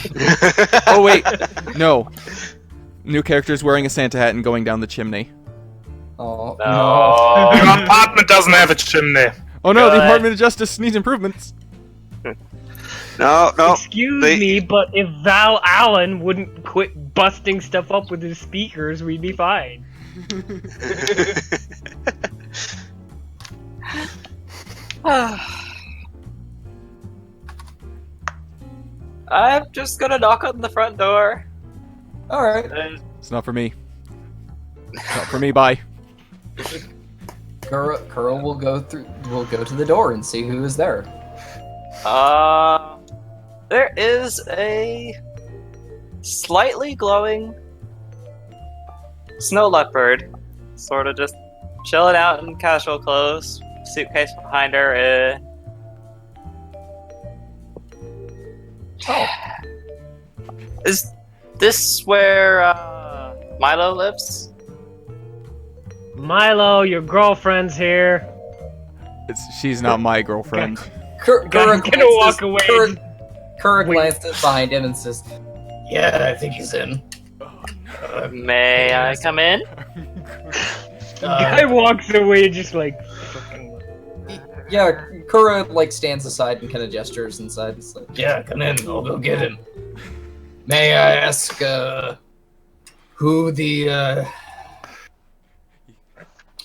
Oh wait, no. New character's wearing a Santa hat and going down the chimney. Oh, No. Your apartment doesn't have a chimney. Oh no, the God. Apartment of Justice needs improvements. No. Excuse they- me, but if Val Allen wouldn't quit busting stuff up with his speakers, we'd be fine. I'm just gonna knock on the front door. All right. It's not for me. Not for me. Bye. Kuro will go to the door and see who is there. There is a slightly glowing snow leopard, sort of just chilling out in casual clothes, suitcase behind her. Oh. Is this where Milo lives? Milo, your girlfriend's here. She's not my girlfriend. I'm gonna walk away. Kuro glances behind him and says, Yeah, I think he's in. May I come in? Guy walks away just like. yeah, Kuro like stands aside and kind of gestures inside. It's like, Yeah, come in. I'll go get him. May I ask, who the,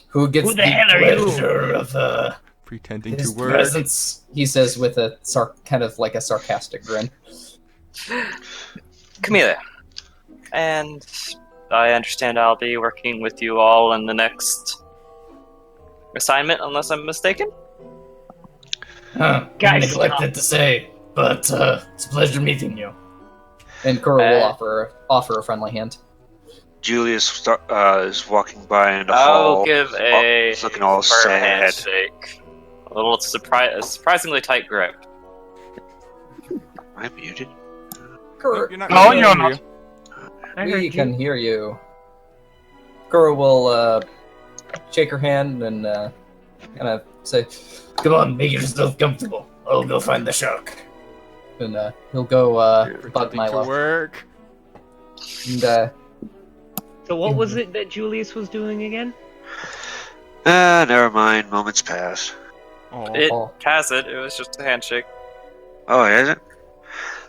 who gets Who the hell are you? pleasure of, Pretending his to work. presence? He says with a kind of like a sarcastic grin. Camila. And I understand I'll be working with you all in the next assignment, unless I'm mistaken? Huh, Guys, neglected to say, but, it's a pleasure meeting you. And Kuro will offer a friendly hand. Julius is walking by in the I'll hall. give a He's looking all firm sad. handshake. A little a surprisingly tight grip. Am I muted? Kuro, You're not No, gonna you're hear not. I heard we you. can hear you. Kuro will shake her hand and kind of say, Come on, make yourself comfortable. I'll go find the shark. and he'll go bug Pretending to Milo. work. And So what was it that Julius was doing again? Never mind. Moments pass. Oh, It Oh. has it. It was just a handshake. Oh, is it?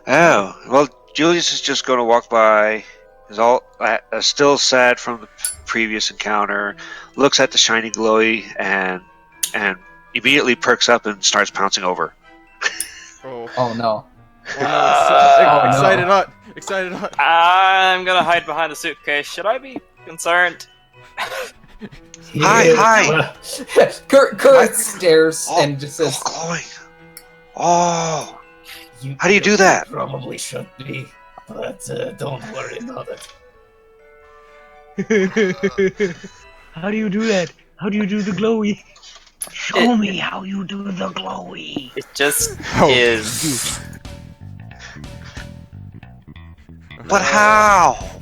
Oh, well, Julius is just going to walk by. Is all still sad from the previous encounter. Looks at the shiny glowy and immediately perks up and starts pouncing over. oh. oh no. Oh, no, no. excited hut! Excited hut! I'm gonna hide behind the suitcase. Should I be concerned? Hi. Kuro stares Oh, and just says, glowing. Oh, how do you do that? Probably should be, but don't worry about it. How do you do that? How do you do the glowy? Show me how you do the glowy. It just Oh, is. But how?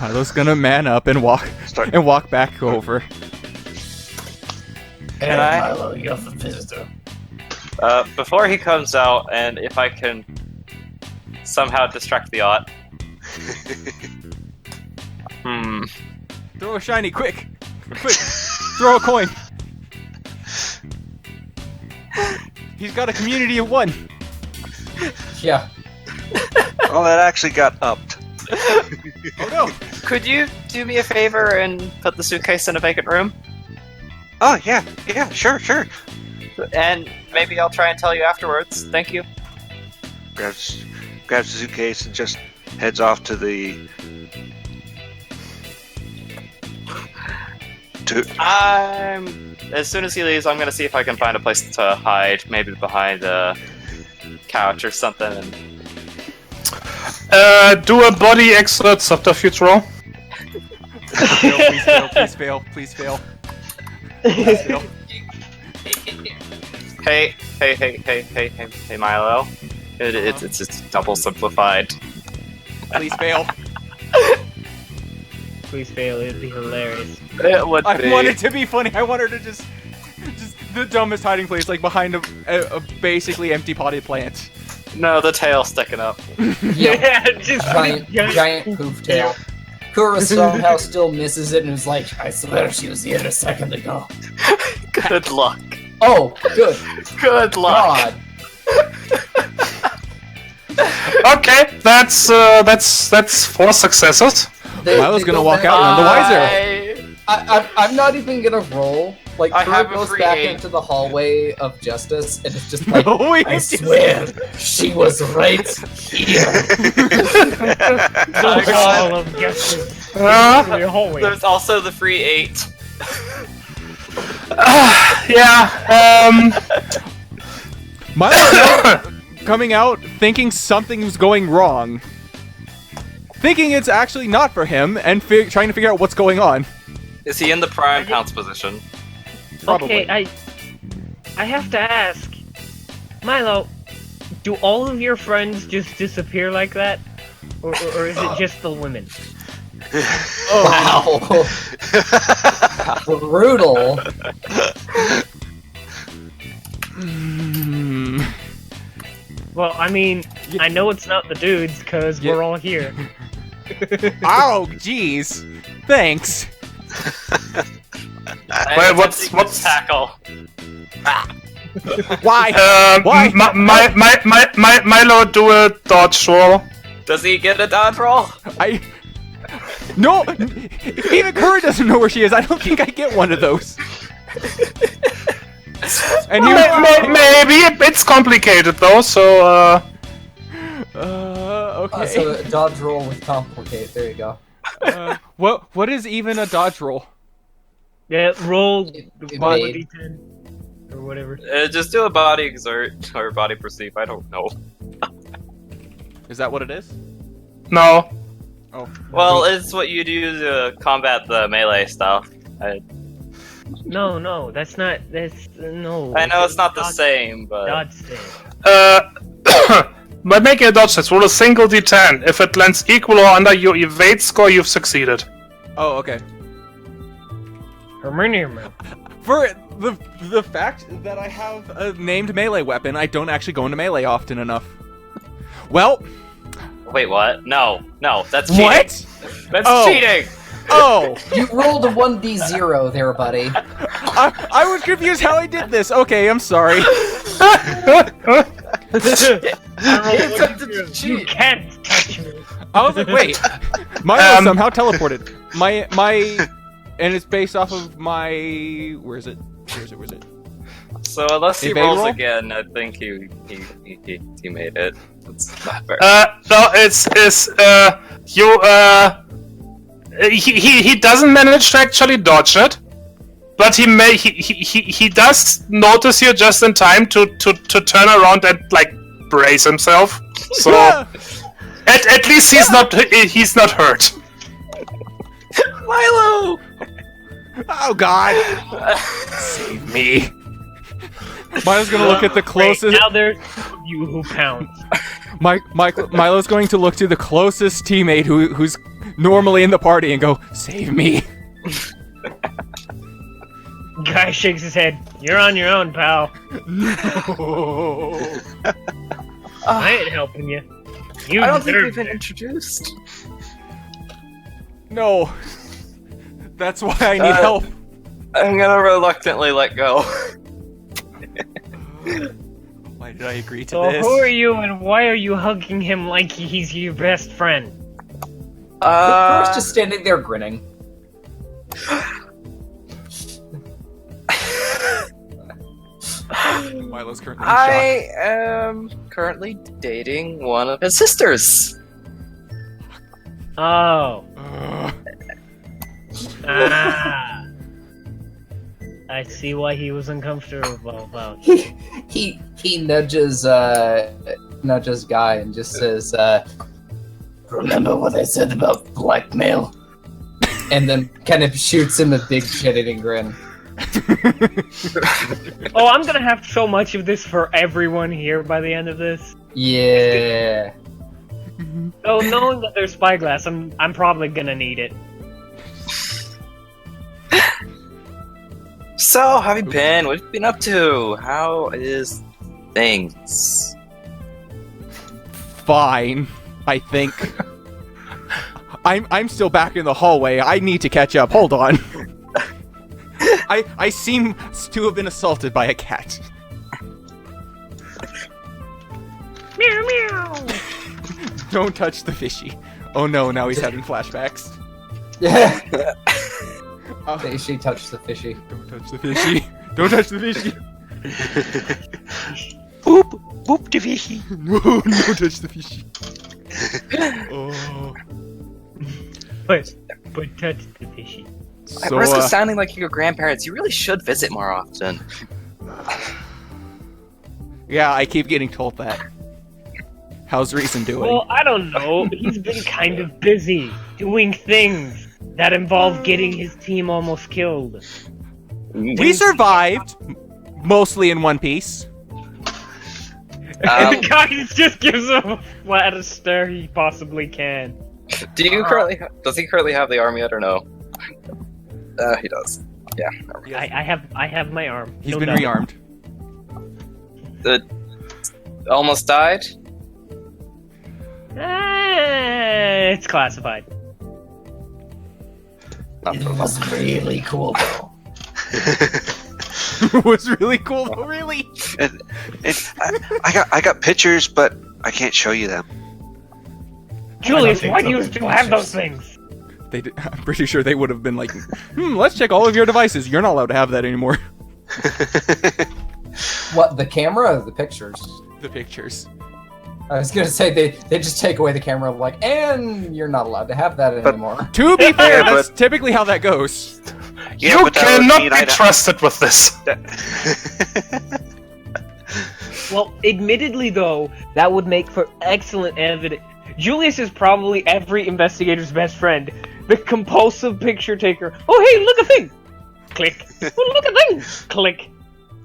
Milo's gonna man up and walk back over. Hey, I- Milo, you have a visitor. Before he comes out, and if I can somehow distract the Ott. Throw a shiny, quick! Quick! Throw a coin! He's got a community of one! yeah. Oh, that actually got upped. Oh no! Could you do me a favor and put the suitcase in a vacant room? Oh, yeah, sure. And maybe I'll try and tell you afterwards. Thank you. Grabs the suitcase and just heads off to the. As soon as he leaves, I'm gonna see if I can find a place to hide, maybe behind a couch or something. And Do a body exert subterfuge roll. Please fail. Please fail. Hey, Milo. It's double simplified. Please fail. Please fail, it'd be hilarious. It would I be. want it to be funny. I want her to just the dumbest hiding place, like behind a basically empty potted plant. No, the tail sticking up. Yeah. Just Giant poof tail. Kuro somehow still misses it and is like, I swear she was here a second ago. Good luck. oh, good Good luck. God. Okay, that's 4 successes. They Milo's gonna go walk back- out none the wiser. I'm not even gonna roll Like, I have Drew a goes free back 8. into the hallway of justice, and it's just like, I swear, she was right here. The hall of justice. The hallway. There's also the free 8. Milo coming out thinking something's going wrong. Thinking it's actually not for him, and trying to figure out what's going on. Is he in the prime pounce position? Probably. Okay, I have to ask, Milo, do all of your friends just disappear like that, or is it just the women? wow. Brutal. Well, I mean, I know it's not the dudes, cause we're all here. Oh, jeez. Thanks. Wait, what's tackle? Why? Why? Milo, do a dodge roll. Does he get a dodge roll? No! Even Curry doesn't know where she is. I don't think I get one of those. And Maybe it's complicated though, so okay. So a dodge roll with complicate. There you go. What is even a dodge roll? Yeah, roll It roll a made- d10 or whatever. Just do a body exert or body perceive. I don't know. Is that what it is? no. Oh. Well, it's what you do to combat the melee stuff. No, that's not. That's no. I know it's not the same, but Dodge save. By making a dodge test, roll a single d10. If it lands equal or under your evade score, you've succeeded. Oh, okay. Herminium. For the fact that I have a named melee weapon, I don't actually go into melee often enough. Well, wait, what? No, that's cheating. what? That's Oh. cheating. Oh, You rolled a 1d0 there, buddy. I was confused how I did this. Okay, I'm sorry. You can't touch me. I was like, wait, Milo somehow teleported. And it's based off of my. Where is it? So unless he Evade rolls roll? again, I think he made it. That's not fair. No, he doesn't manage to actually dodge it, but he does notice you just in time to turn around and like brace himself. So at least he's not hurt. Milo! Oh God! Save me. Milo's gonna look at the closest. Wait, now there's you who pounds. Milo's going to look to the closest teammate who's normally in the party and go, "Save me." Guy shakes his head. You're on your own, pal. No. I ain't helping you. You I don't think deserve we've been it. introduced. No. That's why I need help. I'm gonna reluctantly let go. Why did I agree to So this? who are you and why are you hugging him like he's your best friend? Crow's just standing there grinning. Milo's currently in shock. I am currently dating one of his sisters. Oh. Ugh. Ah. I see why he was uncomfortable about. He nudges Guy and just says, Remember what I said about blackmail? and then kind of shoots him a big shit-eating grin. Oh, I'm gonna have so much of this for everyone here by the end of this. Yeah. So knowing that there's spyglass, I'm probably gonna need it. So, how have you been? What have you been up to? How is things? Fine, I think. I'm still back in the hallway. I need to catch up. Hold on. I seem to have been assaulted by a cat. Meow meow. Don't touch the fishy. Oh no, now he's having flashbacks. Yeah. Fishy touched the fishy. Don't touch the fishy. Don't touch the fishy. Boop! Boop the fishy! No, don't touch the fishy. Oh. But touch the fishy. At So, risk of sounding like your grandparents, you really should visit more often. yeah, I keep getting told that. How's Reason doing? Well, I don't know. He's been kind of busy doing things that involve getting his team almost killed. We survived, mostly in one piece. And the guy just gives him a flattest stare he possibly can. Does he currently have the arm yet or no? He does. Yeah. I have my arm. He's No been doubt. rearmed. Almost died? It's classified. It was really cool, though. It was really cool, though, really. And I got pictures, but I can't show you them. Julius, think why so. do you still have those things? I'm pretty sure they would have been like, let's check all of your devices. You're not allowed to have that anymore. What, the camera or the pictures? The pictures. I was gonna say they just take away the camera, like, and you're not allowed to have that anymore. To be fair, Yeah, that's typically how that goes. Yeah, You but that would cannot mean be I'd- trusted with this. Well, admittedly though, that would make for excellent evidence. Julius is probably every investigator's best friend. The compulsive picture taker. Oh hey, look a thing! Click. Oh look a thing! Click.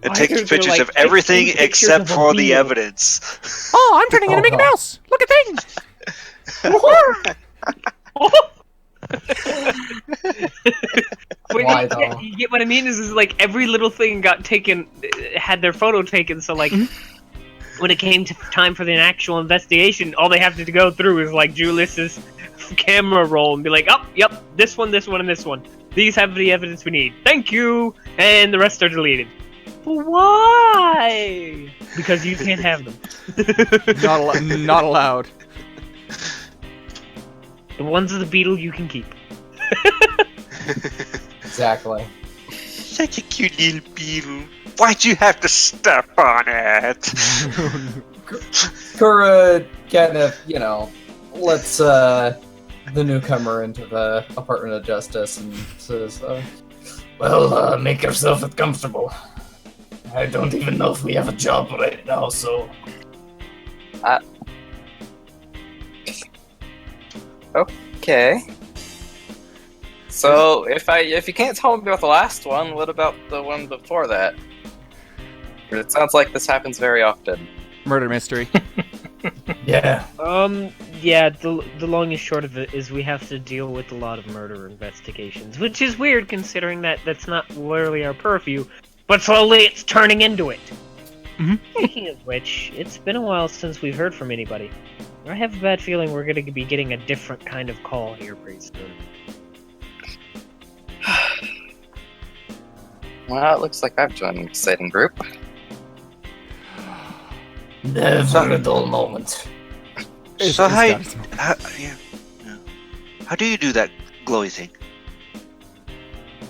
It Why takes is there, pictures like, of everything 15 pictures except of a for the beetle? evidence. Oh, I'm turning into Oh, Mickey God. Mouse. Look at things. But Why, you, though? you get what I mean? Is like every little thing got taken, had their photo taken. So like, when it came to time for the actual investigation, all they have to go through is like Julius's camera roll and be like, "Oh, yep, this one, and this one. These have the evidence we need. Thank you," and the rest are deleted. But why? Because you can't have them. Not allowed. The ones of the beetle you can keep. Exactly. Such a cute little beetle. Why'd you have to step on it? Kura kind of, lets the newcomer into the Apartment of Justice and says, Well, make yourself comfortable. I don't even know if we have a job right now, so... Okay. So, if you can't tell me about the last one, what about the one before that? It sounds like this happens very often. Murder mystery. Yeah. Yeah, the long and short of it is we have to deal with a lot of murder investigations, which is weird considering that that's not literally our purview, but slowly it's turning into it. Speaking of which, it's been a while since we've heard from anybody. I have a bad feeling we're going to be getting a different kind of call here pretty soon. Well, it looks like I've joined an exciting group. Never a dull moment. So how It's got yeah. How do you do that glowy thing?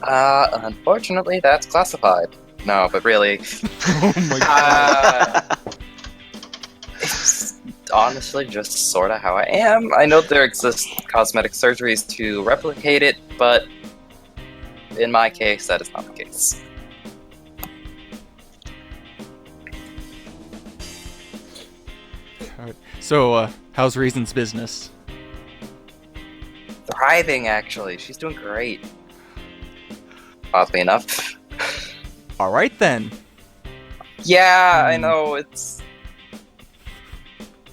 Unfortunately, that's classified. No, but really, oh my god. it's honestly just sort of how I am. I know there exist cosmetic surgeries to replicate it, but in my case, that is not the case. So, how's Reason's business? Thriving, actually. She's doing great. Oddly enough. All right then. Yeah, I know, it's...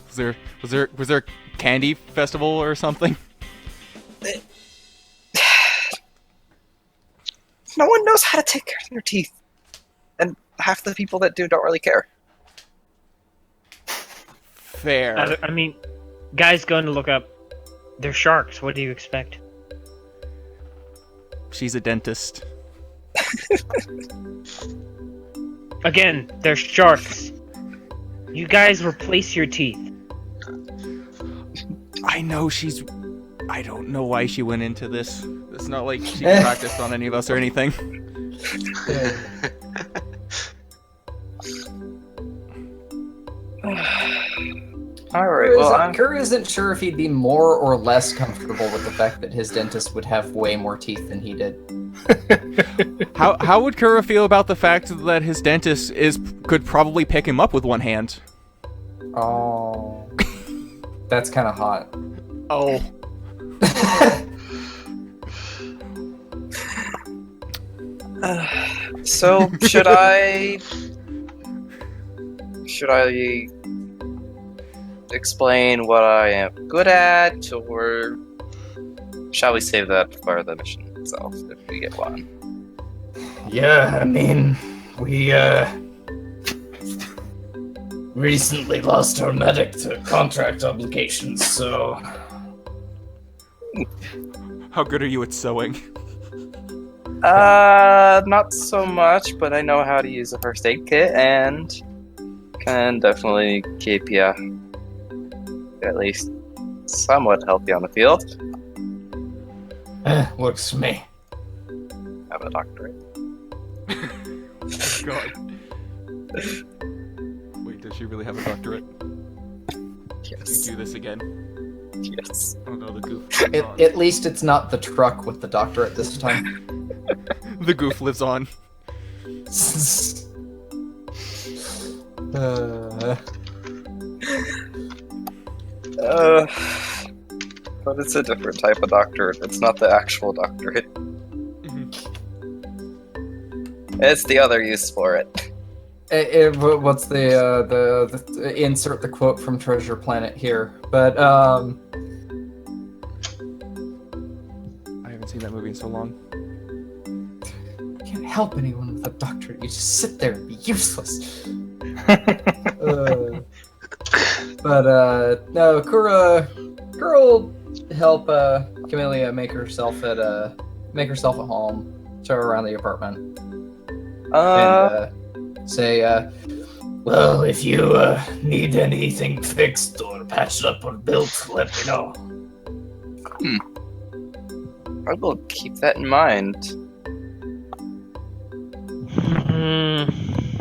Was there a candy festival or something? No one knows how to take care of their teeth. And half the people that do don't really care. Fair. I mean, guy's going to look up. They're sharks. What do you expect? She's a dentist. Again, they're sharks. You guys replace your teeth. I know she's... I don't know why she went into this It's not like she can practice on any of us or anything. Alright, well, Kura isn't sure if he'd be more or less comfortable with the fact that his dentist would have way more teeth than he did. How would Kura feel about the fact that his dentist could probably pick him up with one hand? Oh, that's kind of hot. Oh. So, should I explain what I am good at, or shall we save that for the mission itself, if we get one? Yeah, I mean, we recently lost our medic to contract obligations, so... How good are you at sewing? Not so much, but I know how to use a first aid kit, and can definitely keep you at least somewhat healthy on the field. Works for me. Have a doctorate. Oh, God. Wait, does she really have a doctorate? Yes. You do this again? Yes. Oh no, the goof. At least it's not the truck with the doctorate this time. The goof lives on. But it's a different type of doctorate. It's not the actual doctorate. It's the other use for it. What's the insert the quote from Treasure Planet here? But I haven't seen that movie in so long. you can't help anyone with a doctorate. You just sit there and be useless. No, Kura will help Camellia make herself at home, show her around the apartment, and say, Well, if you need anything fixed or patched up or built, let me know. I will keep that in mind.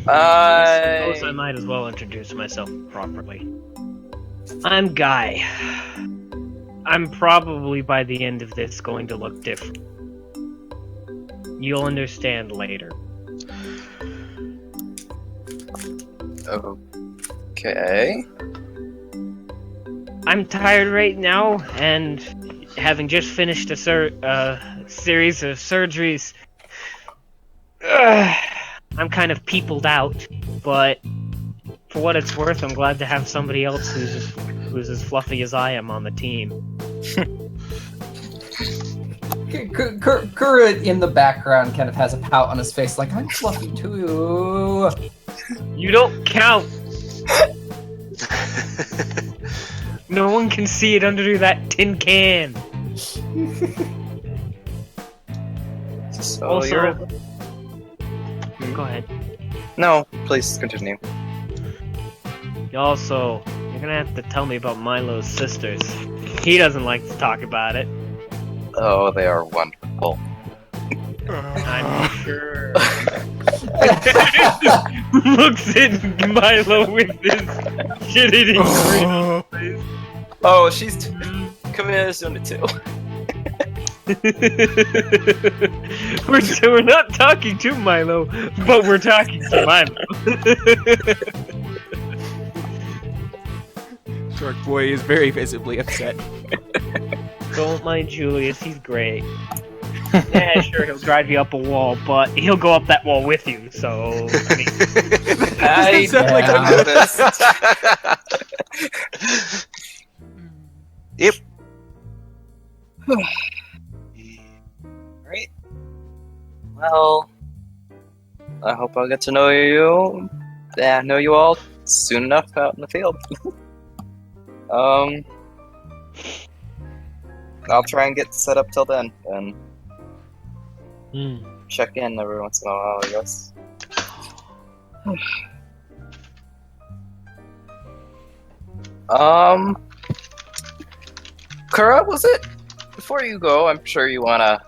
I suppose I might as well introduce myself properly. I'm Guy. I'm probably by the end of this going to look different. You'll understand later. Okay. I'm tired right now, and having just finished a series of surgeries, I'm kind of peopled out, but for what it's worth, I'm glad to have somebody else who's as fluffy as I am on the team. Kura in the background kind of has a pout on his face, like, I'm fluffy too. You don't count! No one can see it under that tin can! So Also, you're... go ahead. No, please continue. Also, you're gonna have to tell me about Milo's sisters. He doesn't like to talk about it. Oh, they are wonderful. I'm sure. Looks at Milo with his shit-eating grin. Oh, she's... Camilla's doing it too. We're not talking to Milo, but we're talking to Milo. Shark Boy is very visibly upset. Don't mind Julius, he's great. Yeah, sure, he'll drive you up a wall, but he'll go up that wall with you, so, I mean... I sound like Yep. Right. Well, I hope I'll get to know you. Yeah, know you all soon enough out in the field. I'll try and get set up till then, and check in every once in a while, I guess. Kura, was it? Before you go, I'm sure you wanna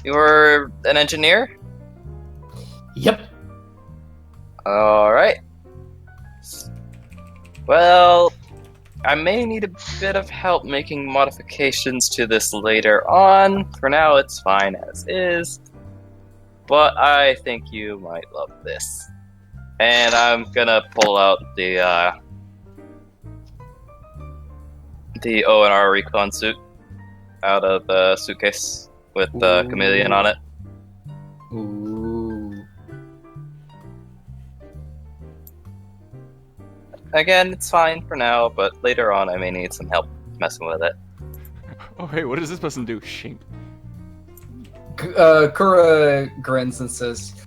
You're an engineer? Yep. Alright. Well, I may need a bit of help making modifications to this later on. For now, it's fine as is. But I think you might love this. And I'm gonna pull out the O&R recon suit out of the suitcase with the chameleon on it. Ooh. Again, it's fine for now, but later on I may need some help messing with it. Oh, hey, what does this person do? Shape. Kura grins and says,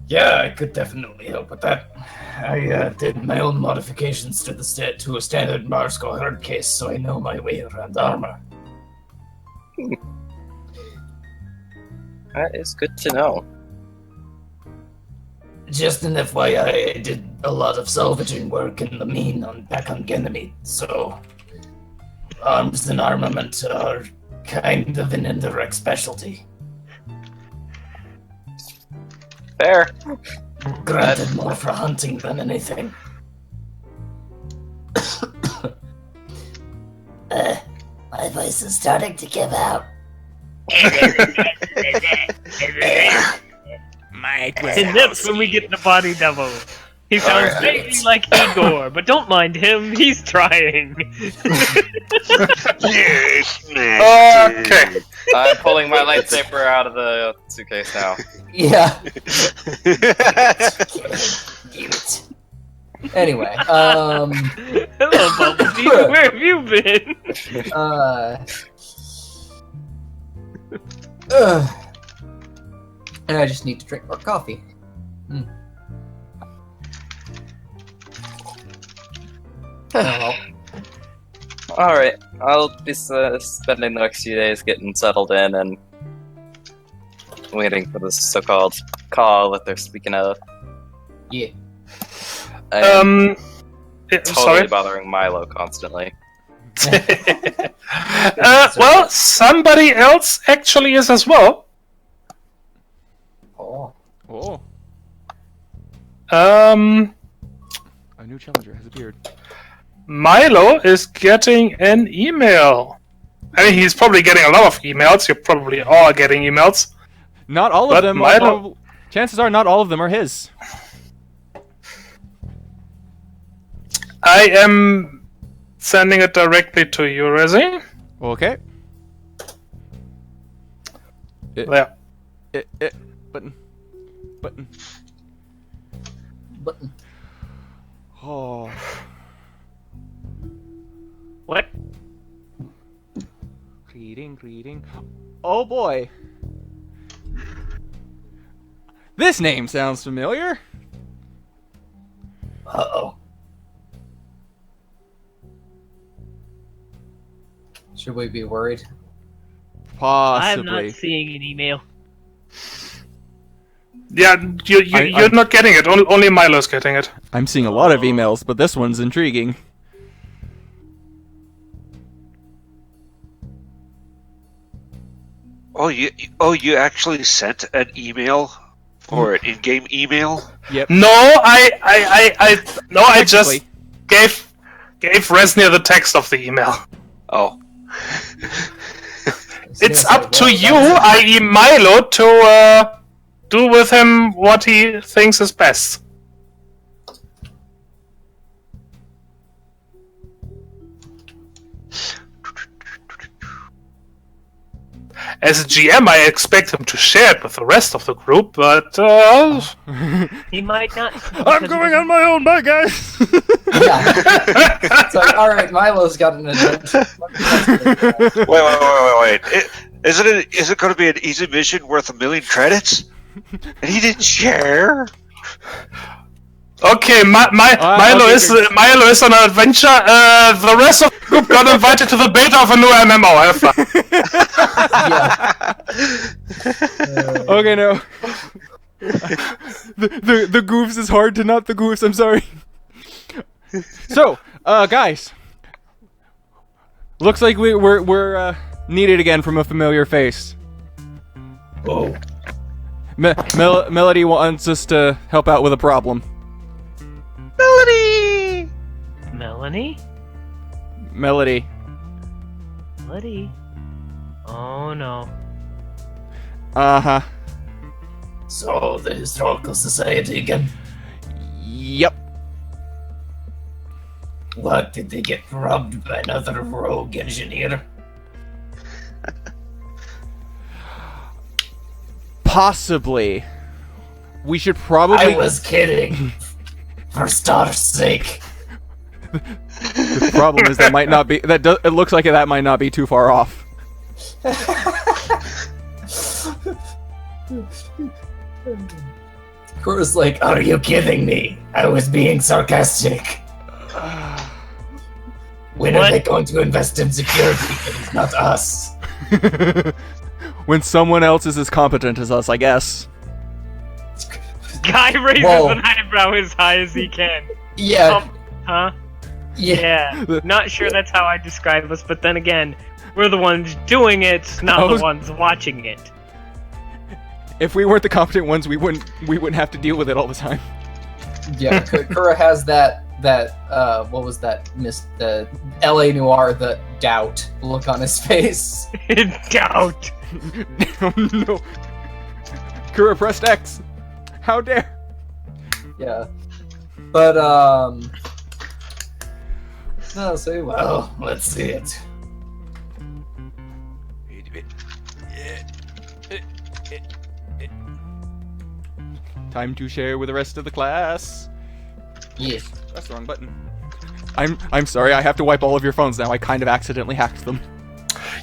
Yeah, I could definitely help with that. I did my own modifications to to a standard Marsco hard case, so I know my way around armor. That is good to know. Just an FYI, I did a lot of salvaging work in the mine back on Ganymede, so arms and armament are kind of an indirect specialty. Fair. Granted, more for hunting than anything. My voice is starting to give out. And that's when we get the body double. He sounds vaguely like Igor, but don't mind him, he's trying. Yes, Okay. I'm pulling my lightsaber out of the suitcase now. yeah. Give it. Anyway, Hello, Bumblebee, where have you been? And I just need to drink more coffee. Oh, Alright, I'll be spending the next few days getting settled in and waiting for this so-called call that they're speaking of. yeah. And totally Sorry. bothering Milo constantly. Well, somebody else actually is as well. Oh. Oh, a new challenger has appeared. Milo is getting an email. I mean, he's probably getting a lot of emails. You're probably all getting emails. Not all But of them. Milo- Chances are, not all of them are his. I am sending it directly to you, Rezi. Okay. There. Button. Button. Oh. What? Reading. Oh boy. This name sounds familiar. Uh-oh. Should we be worried? Possibly. I'm not seeing an email. Yeah, you're not getting it. Only Milo's getting it. I'm seeing a lot of emails, but this one's intriguing. Oh, you actually sent an email for an in-game email? Yep. No, I just Technically. gave Raznir the text of the email. Oh. It's up to you, i.e. Milo, to do with him what he thinks is best. As a GM, I expect him to share it with the rest of the group, but He might not. I'm going on my own, bye guys. Yeah. It's like, alright, Milo's got an adventure. Wait. Is it going to be an easy mission worth 1 million credits? And he didn't share? okay, Milo is on an adventure. The rest of the group got invited to the beta of a new MMO. Have fun. Okay, no. the goofs is hard to not the goofs. I'm sorry. So, guys, looks like we're needed again from a familiar face. Oh, Melody wants us to help out with a problem. Melody! Melanie? Melody. Melody? Oh no. Uh-huh. so the Historical Society again. Yep. What, did they get robbed by another rogue engineer? Possibly. We should probably... I was kidding. For star's sake. The problem is that might not be... It looks like that might not be too far off. Kura's like, Are you kidding me? I was being sarcastic. When are What? they going to invest in security if it's not us? When someone else is as competent as us, I guess. Guy raises Whoa. an eyebrow as high as he can. yeah, Huh? yeah. Yeah. Not sure that's how I describe us, but then again, we're the ones doing it, not the ones watching it. If we weren't the competent ones, we wouldn't have to deal with it all the time. Yeah, Kura has that what was that? The LA Noir, the doubt look on his face. Doubt. No. Kura pressed X. How dare? Yeah, but no, so Well, let's see it. Time to share with the rest of the class. yeah. That's the wrong button. I'm sorry, I have to wipe all of your phones now. I kind of accidentally hacked them.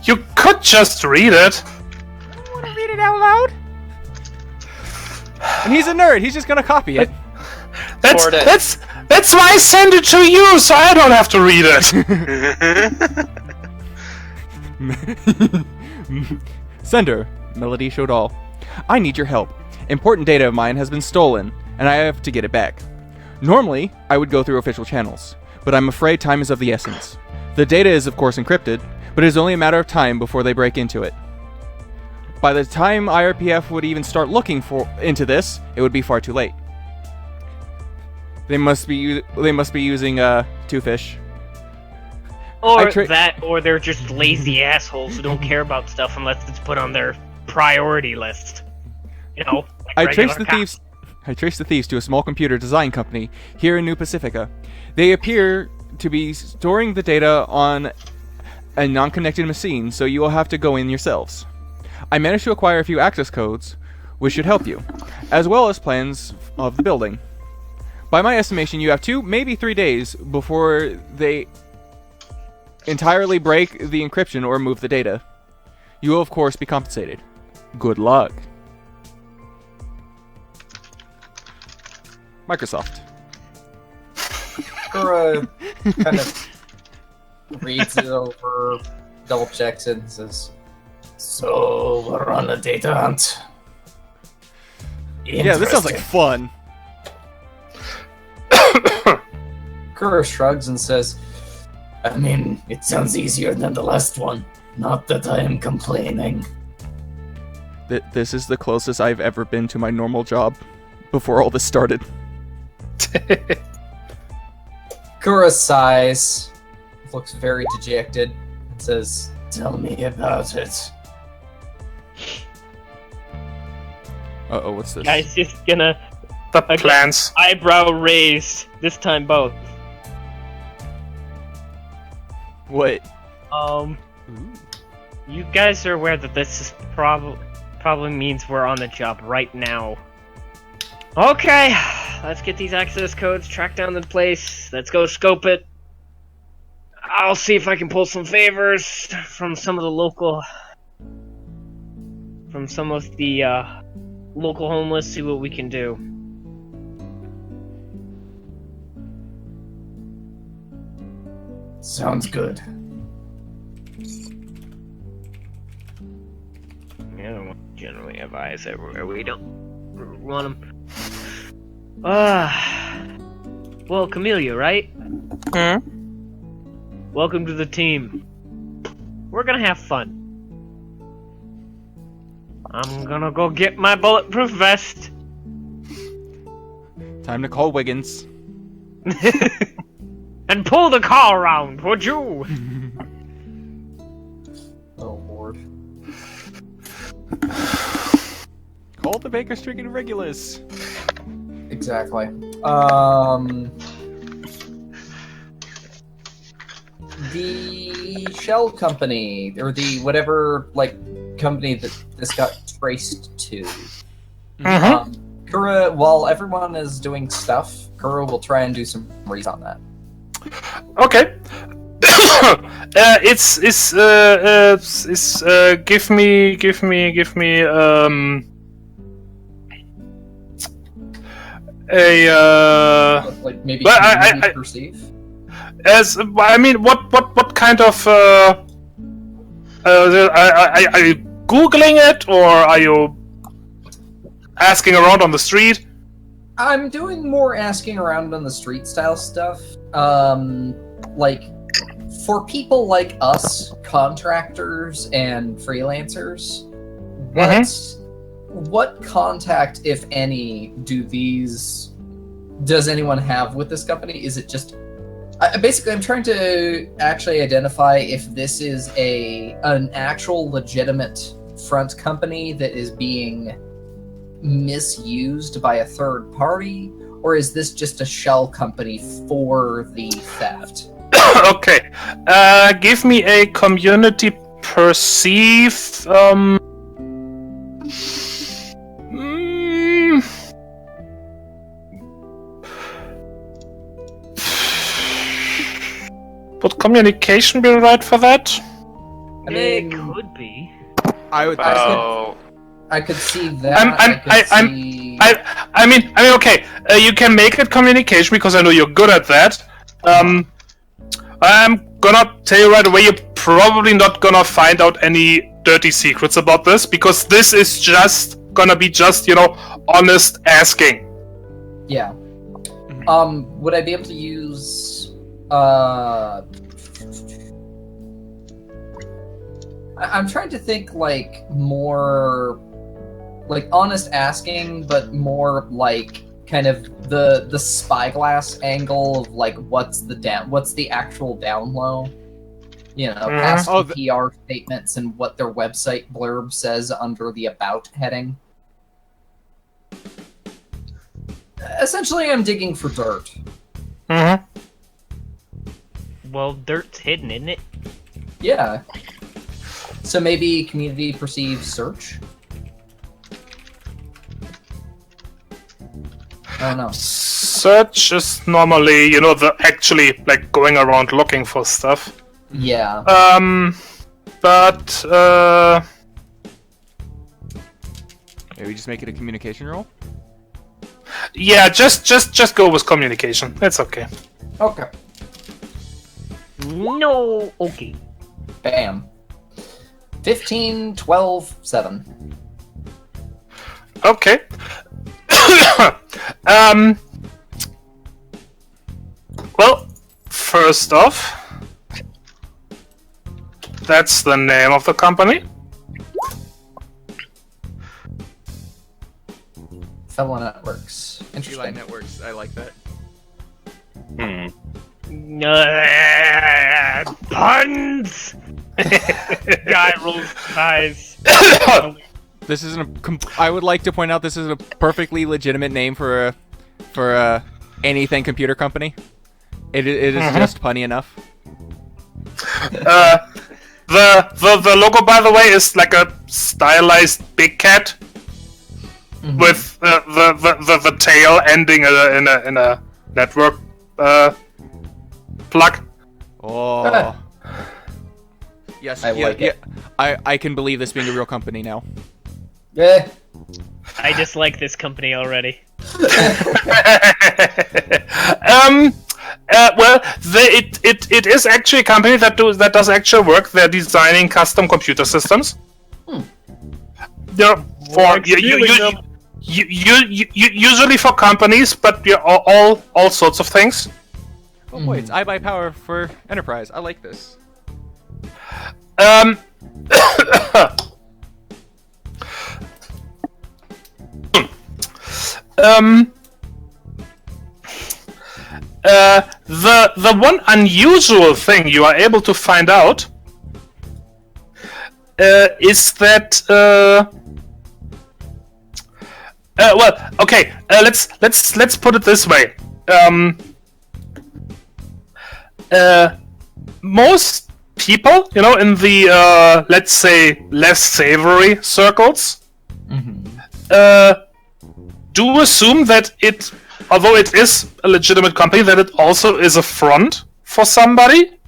You could just read it. I don't want to read it out loud. And he's a nerd. He's just gonna copy it. That's why I send it to you, so I don't have to read it. Sender, Melody Shodal. I need your help. Important data of mine has been stolen, and I have to get it back. Normally, I would go through official channels, but I'm afraid time is of the essence. The data is of course encrypted, but it is only a matter of time before they break into it. By the time IRPF would even start looking into this, it would be far too late. They must be using Two Fish. Or or they're just lazy assholes who don't care about stuff unless it's put on their priority list. You know, like I regular traced the thieves to a small computer design company here in New Pacifica. They appear to be storing the data on a non-connected machine, so you will have to go in yourselves. I managed to acquire a few access codes, which should help you, as well as plans of the building. By my estimation, you have 2, maybe 3 days before they entirely break the encryption or move the data. You will of course be compensated. Good luck. Microsoft. Kura kind of reads it over, double checks it, and says, So, we're on a data hunt. Yeah, this sounds like Interesting. fun. Kura shrugs and says, I mean, it sounds easier than the last one. Not that I am complaining. This is the closest I've ever been to my normal job before all this started. Kura sighs, looks very dejected, and says, Tell me about it. Uh-oh, what's this? Guy's just gonna The plans. eyebrow raised. This time both. What? You guys are aware that this is probably means we're on the job right now. Okay, let's get these access codes, track down the place, let's go scope it. I'll see if I can pull some favors from some of the local homeless, see what we can do. Sounds good. I don't generally have eyes everywhere. We don't want them. Well, Camellia, right? Welcome to the team. We're gonna have fun. I'm gonna go get my bulletproof vest. Time to call Wiggins. And pull the car around, would you? Oh lord. Call the Baker Street and Regulus. Exactly. The shell company, or the whatever, like, company that this got traced to. Kura, while everyone is doing stuff, Kura will try and do some research on that. Okay. Give me Like maybe but community perceive. as I mean, what kind of are you googling it, or are you asking around on the street? I'm doing more asking around on the street style stuff. Like, for people like us, contractors and freelancers, what contact, if any, does anyone have with this company? Is it just basically, I'm trying to actually identify if this is an actual legitimate front company that is being misused by a third party, or is this just a shell company for the theft? Okay, give me a community perceive. Would communication be right for that? I mean, It could be. I would. I could see that. I mean, okay. You can make it communication because I know you're good at that. I'm gonna tell you right away, you're probably not gonna find out any dirty secrets about this, because this is just gonna be honest asking. Yeah. Would I be able to use I'm trying to think like more like honest asking, but more like kind of the spyglass angle of like what's the actual down low, past PR statements and what their website blurb says under the about heading. Essentially, I'm digging for dirt. Well, dirt's hidden, isn't it? Yeah. So maybe community perceived search? I don't know. Search is normally, actually going around looking for stuff. Yeah. But maybe just make it a communication roll. Yeah, just go with communication. It's okay. Okay. No. Okay. Bam. 15, 12, 7. Okay. Well, first off, that's the name of the company. Fellow Networks. Eli Interesting. Networks. I like that. Puns. Guy rolls eyes. This isn't I would like to point out this is a perfectly legitimate name for anything computer company. It is just punny enough. The logo, by the way, is like a stylized big cat with the tail ending in a network plug. Oh. Yes, I like it. I can believe this being a real company now. Yeah. I dislike this company already. Well, it is actually a company that does actual work. They're designing custom computer systems. Usually for companies, but all sorts of things. Oh boy, it's iBuyPower for enterprise. I like this. The one unusual thing you are able to find out is that well, okay, let's put it this way. Most people, you know, in the let's say less savory circles, do assume that it, although it is a legitimate company, that it also is a front for somebody.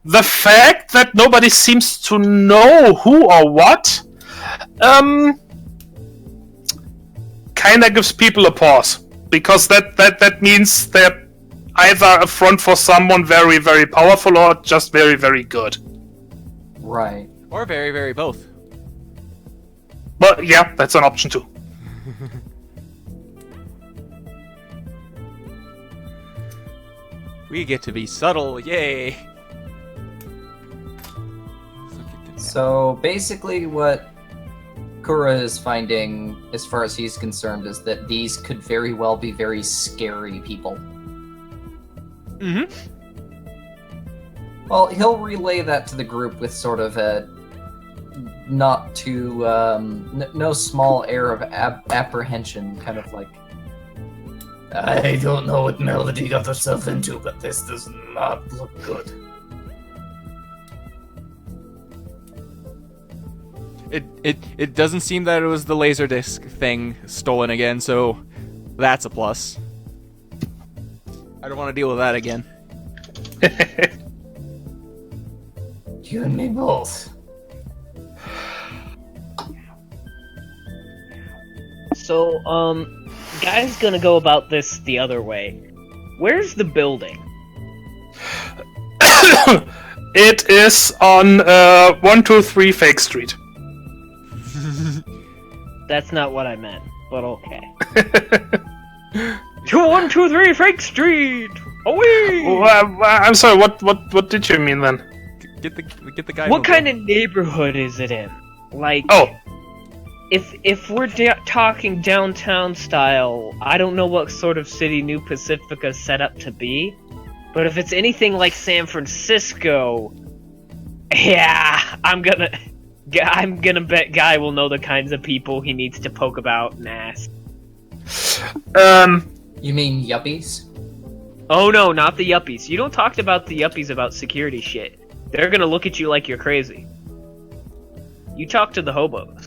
The fact that nobody seems to know who or what kinda gives people a pause, because that means they're either a front for someone very, very powerful or just very, very good. Right. Or very, very both. But yeah, that's an option too. We get to be subtle, yay! So basically what Kura is finding, as far as he's concerned, is that these could very well be very scary people. Well, he'll relay that to the group with sort of a not too, no small air of apprehension, kind of like, I don't know what Melody got herself into, but this does not look good. It doesn't seem that it was the Laserdisc thing stolen again, so that's a plus. I don't want to deal with that again. You and me both. So, guy's gonna go about this the other way. Where's the building? It is on 123 Fake Street. That's not what I meant, but okay. 123 Fake Street! Away! I'm sorry. What did you mean then? Get the guy. What kind of neighborhood is it in? Like, Oh, if we're talking downtown style, I don't know what sort of city New Pacifica's set up to be, but if it's anything like San Francisco, yeah, I'm gonna bet Guy will know the kinds of people he needs to poke about and ask. you mean yuppies? Oh no, not the yuppies. You don't talk about the yuppies about security shit. They're gonna look at you like you're crazy. You talk to the hobos.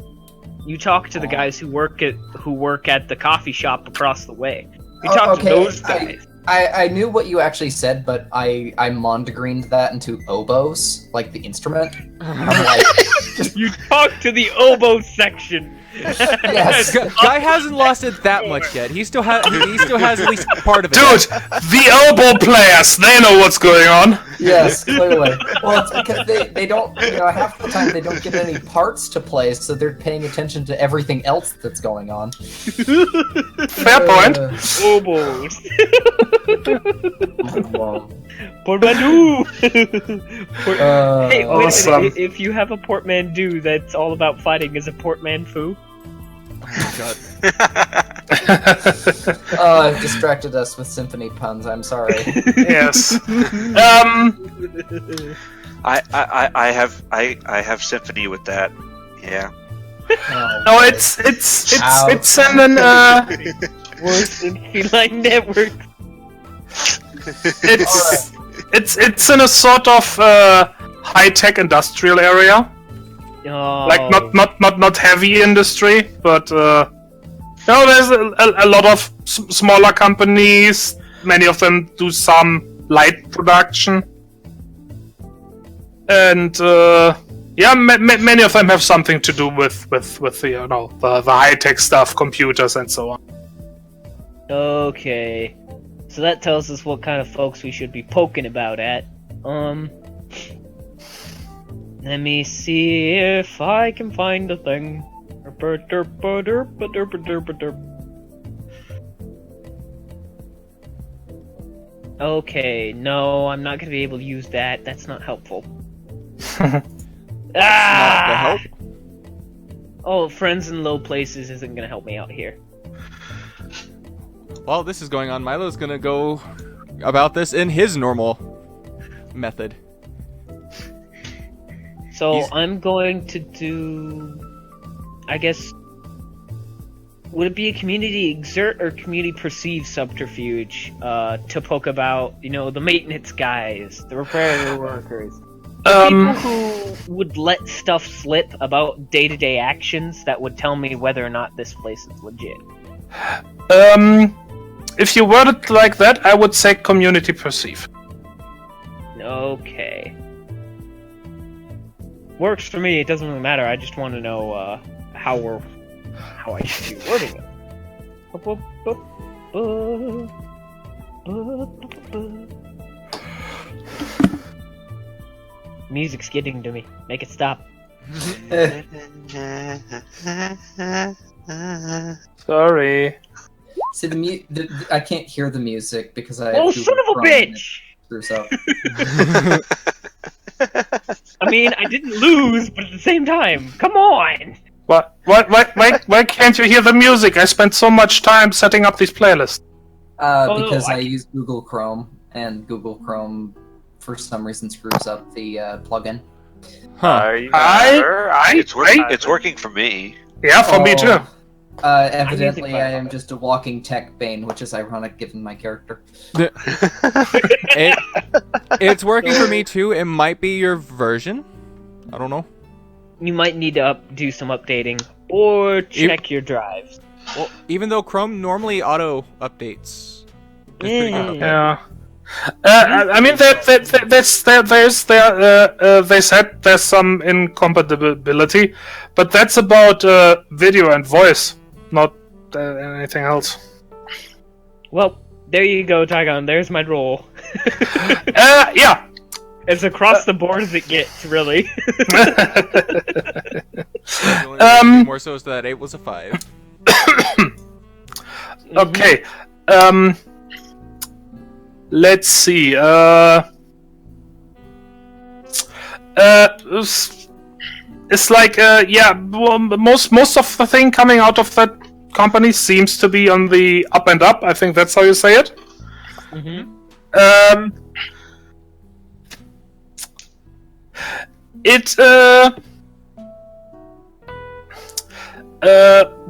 You talk to the guys who work at the coffee shop across the way. You talk to those guys. I knew what you actually said, but I mondegreened that into oboes, like the instrument. I'm like, You talk to the oboe section. yes. Guy hasn't lost it that much yet. He still has at least part of it. dude, the elbow players, they know what's going on. Yes, clearly. Well, it's because they don't, half the time they don't get any parts to play, so they're paying attention to everything else that's going on. Fair point. Oboes. Portmanteau. Hey, wait awesome. a minute. If you have a portmanteau that's all about fighting, is a portmanteau? Oh I've distracted us with symphony puns. I'm sorry. Yes. I have sympathy with that. Yeah. No, it's an Worse than Feline Network. it's in a sort of high-tech industrial area. Oh. Like not heavy industry, but there's a lot of smaller companies. Many of them do some light production, and many of them have something to do with the high-tech stuff, computers and so on. Okay, so that tells us what kind of folks we should be poking about at. Let me see if I can find a thing. Okay, no, I'm not gonna be able to use that. That's not helpful. Not the help. Oh, friends in low places isn't gonna help me out here. while this is going on, Milo's gonna go about this in his normal method. So I'm going to do, I guess, would it be a community exert or community perceive subterfuge to poke about, the maintenance guys, the repair workers, the people who would let stuff slip about day-to-day actions that would tell me whether or not this place is legit? If you word it like that, I would say community perceive. Okay. Works for me, it doesn't really matter, I just want to know how I should be wording it. Music's getting to me. Make it stop. Sorry. See, I can't hear the music because I... Oh, son of a bitch! Screws up. I mean, I didn't lose, but at the same time, come on! Why can't you hear the music? I spent so much time setting up these playlists. Because I use Google Chrome, and Google Chrome, for some reason, screws up the plugin. Huh. It's working for me. Yeah, for me too. Evidently, I am just a walking tech bane, which is ironic given my character. It's working for me too. It might be your version. I don't know. You might need to do some updating, or check your drives. Well, even though Chrome normally auto updates, it's pretty good. Yeah. I mean, they said there's some incompatibility, but that's about video and voice, not anything else. Well, there you go, Tygon. There's my roll. Yeah. As across the board as it gets, really. More so, so that 8 was a 5. Okay. Let's see. It's like most of the thing coming out of that company seems to be on the up and up. I think that's how you say it. Mm-hmm.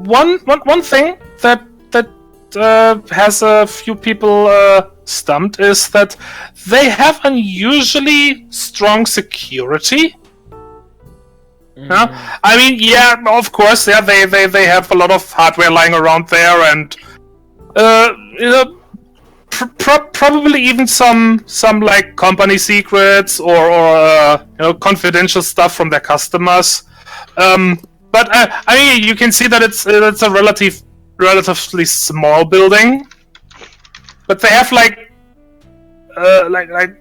One thing that has a few people stumped is that they have unusually strong security. I mean, yeah, of course, yeah, they have a lot of hardware lying around there, and probably even some like company secrets or confidential stuff from their customers. But I mean, you can see that it's a relatively small building, but they have like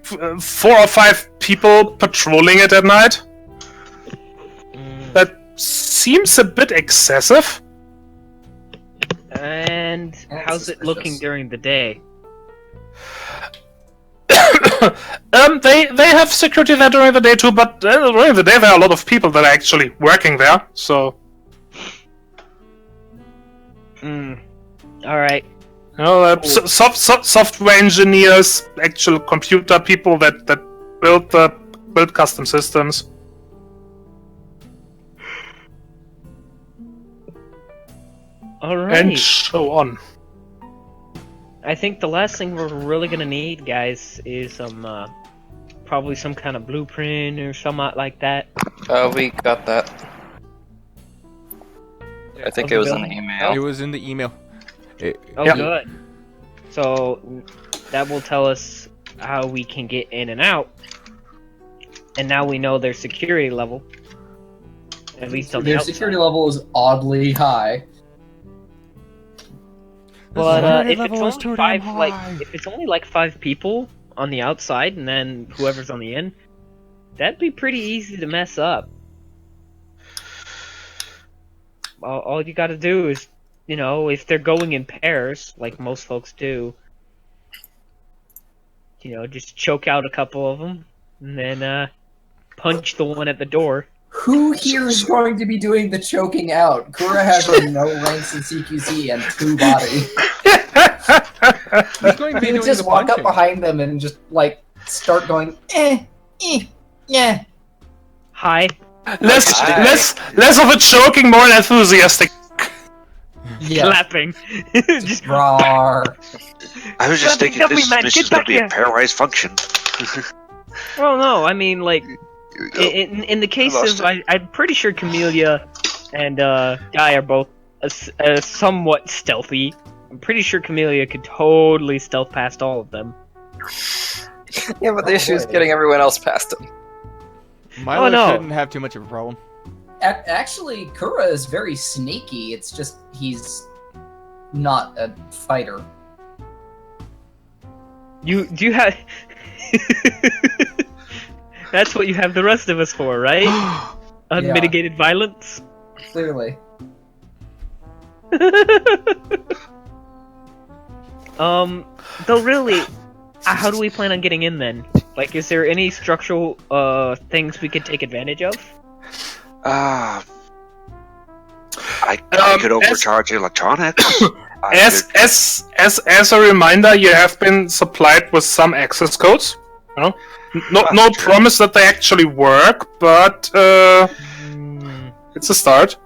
4 or 5 people patrolling it at night. That seems a bit excessive. And how's it looking during the day? They have security there during the day too, but during the day there are a lot of people that are actually working there. So, all right. Cool. Software engineers, actual computer people that build custom systems. All right. And so on. I think the last thing we're really gonna need, guys, is probably some kind of blueprint or something like that. We got that. I think it was in the email. It was in the email. Good. So that will tell us how we can get in and out. And now we know their security level. At least on their the security level is oddly high. But if it's only like 5 people on the outside, and then whoever's on the in, that'd be pretty easy to mess up. All you got to do is, if they're going in pairs, like most folks do, just choke out a couple of them, and then punch the one at the door. Who here is going to be doing the choking out? Kura has no ranks in CQC and 2 body. He's going to be He would doing just the walk up punching. behind them and just like start going, yeah. Hi. Less of a joking, more enthusiastic. Yeah. Clapping. Just Rawr. I was just thinking Help me, this man, mission's get going to be back a pairwise function. well, no, I mean, like, in the case lost of, I'm pretty sure Camellia and Guy are both somewhat stealthy. I'm pretty sure Camellia could totally stealth past all of them. Yeah, but the issue is getting everyone else past him. Milo Oh, no. shouldn't have too much of a problem. Actually, Kura is very sneaky. It's just he's not a fighter. You have. That's what you have the rest of us for, right? Unmitigated violence. Clearly. Though really, how do we plan on getting in then? Like, is there any structural things we could take advantage of? I could as- overcharge electronics. As a reminder, you have been supplied with some access codes. You know? No true. promise that they actually work, but it's a start.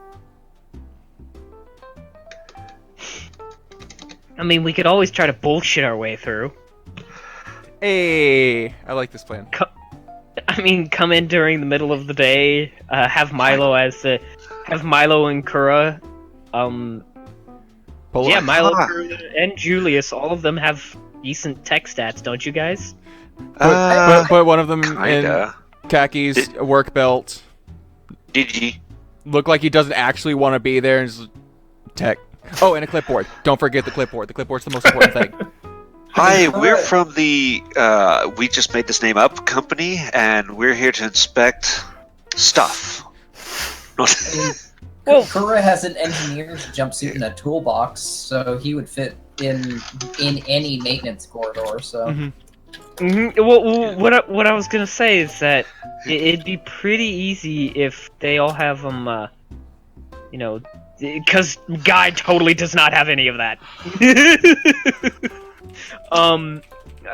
I mean, we could always try to bullshit our way through. Hey, I like this plan. I mean, come in during the middle of the day, have Milo and Kura. Yeah, Milo, Kura, and Julius, all of them have decent tech stats, don't you guys? Put one of them kinda. in khakis, a work belt. GG. Look like he doesn't actually want to be there. And just tech. Oh, and a clipboard. Don't forget the clipboard. The clipboard's the most important thing. Hi, we're from the we just made this name up company, and we're here to inspect stuff. Well- Kura has an engineer's jumpsuit and a toolbox, so he would fit in any maintenance corridor. So. Mhm. Well, what I was gonna say is that it'd be pretty easy if they all have them, because Guy totally does not have any of that.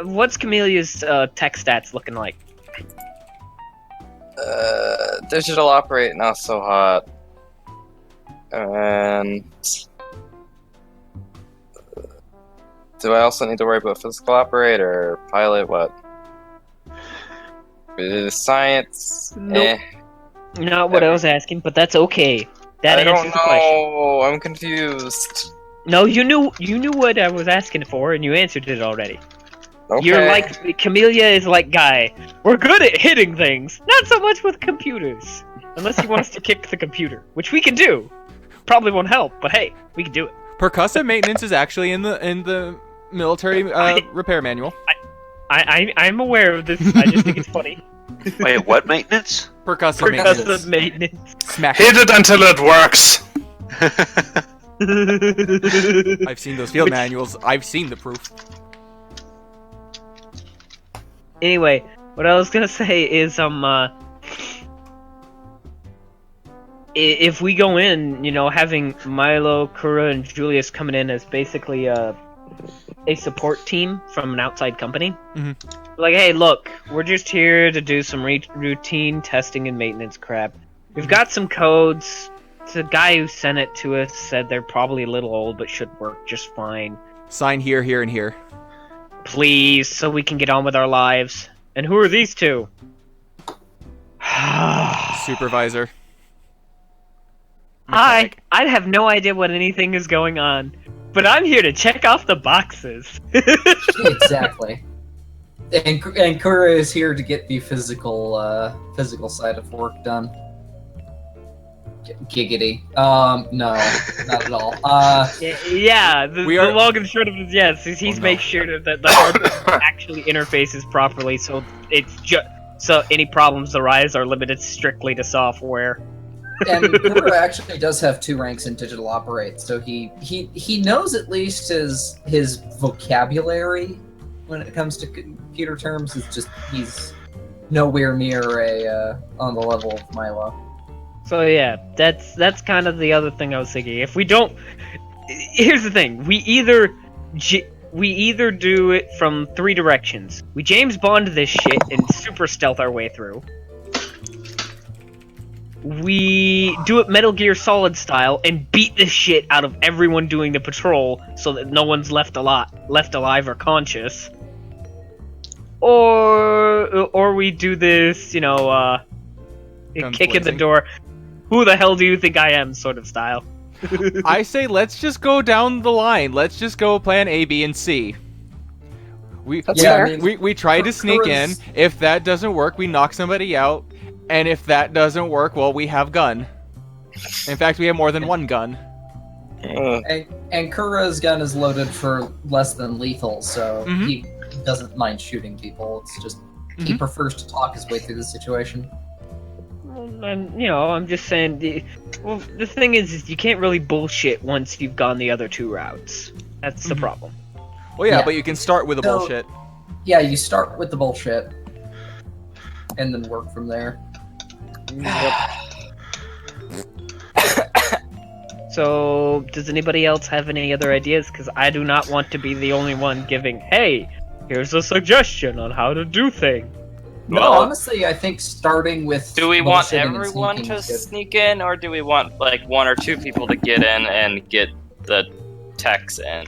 What's Camellia's tech stats looking like? Digital operate, not so hot. And do I also need to worry about physical operate or pilot? What? Science? Nope. Not what I was asking, but that's okay. That I don't answers the question. know. I'm confused. No, you knew what I was asking for, and you answered it already. Okay. You're like Camellia is like Guy. We're good at hitting things, not so much with computers. Unless you want us to kick the computer, which we can do. Probably won't help, but hey, we can do it. Percussive maintenance is actually in the military repair manual. I'm aware of this. I just think it's funny. Wait, what maintenance? Percussive maintenance. Percussive maintenance. Smack. Hit it until it works. I've seen those field manuals. I've seen the proof. Anyway, what I was gonna say is if we go in, having Milo, Kura, and Julius coming in as basically a support team from an outside company. Mm-hmm. Like, hey, look, we're just here to do some routine testing and maintenance crap. We've got some codes. The guy who sent it to us said they're probably a little old, but should work just fine. Sign here, here, and here. Please, so we can get on with our lives. And who are these two? Supervisor. I have no idea what anything is going on, but I'm here to check off the boxes. Exactly. And Kura is here to get the physical side of work done. Giggity. No, not at all. Yeah, the long and short of it is yes. He's make sure that the hardware actually interfaces properly, so it's so any problems arise are limited strictly to software. And Kura actually does have 2 ranks in digital operate, so he knows at least his vocabulary when it comes to computer terms. It's just he's nowhere near on the level of Milo. So yeah, that's kind of the other thing I was thinking. If we don't, here's the thing: we either we either do it from 3 directions. We James Bond this shit and super stealth our way through. We do it Metal Gear Solid style and beat the shit out of everyone doing the patrol so that no one's left alive or conscious. Or we do this, kick in the door. Who the hell do you think I am sort of style. I say let's just go down the line. Let's just go plan A, B, and C. We try to sneak in. If that doesn't work, we knock somebody out. And if that doesn't work, well, we have gun. In fact, we have more than one gun. And Kura's gun is loaded for less than lethal, so he doesn't mind shooting people. It's just he prefers to talk his way through the situation. And, I'm just saying, the thing is you can't really bullshit once you've gone the other 2 routes. That's the problem. Well, yeah, but you can start with the bullshit. Yeah, you start with the bullshit, and then work from there. Yep. So, does anybody else have any other ideas? Because I do not want to be the only one giving, hey, here's a suggestion on how to do things. No, honestly, I think starting with... Do we want everyone to sneak in, or do we want, 1 or 2 people to get in and get the techs in?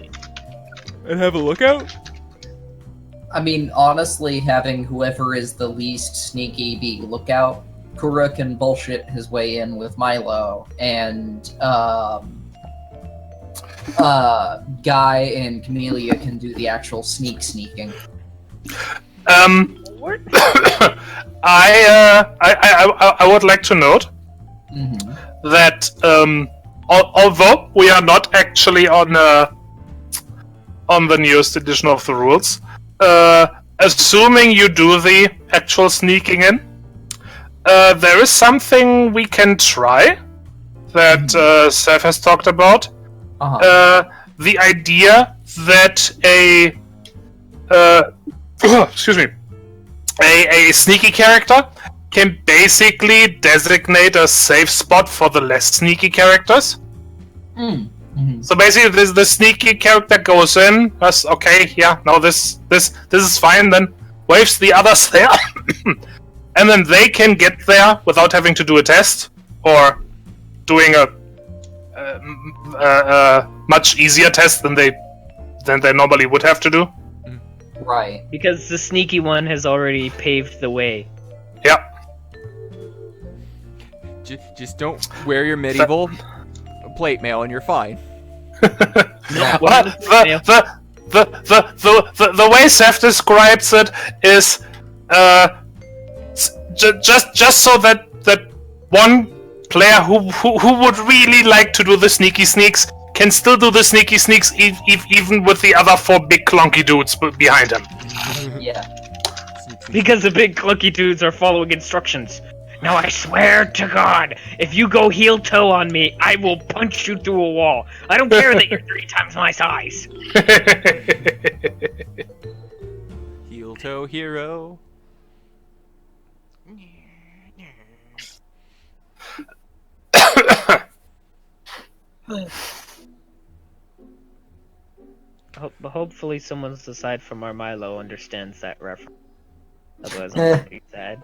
And have a lookout? I mean, honestly, having whoever is the least sneaky be lookout, Kura can bullshit his way in with Milo, and Guy and Camellia can do the actual sneaking. I would like to note that although we are not actually on the newest edition of the rules, assuming you do the actual sneaking in, there is something we can try that Seth has talked about. The idea that a sneaky character can basically designate a safe spot for the less sneaky characters. So basically, the sneaky character goes in, that's okay, yeah, no, this is fine, then waves the others there, and then they can get there without having to do a test, or doing a much easier test than they normally would have to do. Right. Because the sneaky one has already paved the way. Yeah. Just don't wear your medieval plate mail and you're fine. The way Seth describes it is just so that one player who would really like to do the sneaky sneaks can still do the sneaky sneaks even with the other 4 big clunky dudes behind him. Yeah. Because the big clunky dudes are following instructions. Now I swear to God, if you go heel toe on me, I will punch you through a wall. I don't care that you're 3 times my size. Heel toe hero. Hopefully someone's aside from our Milo understands that reference. Otherwise I'm pretty sad.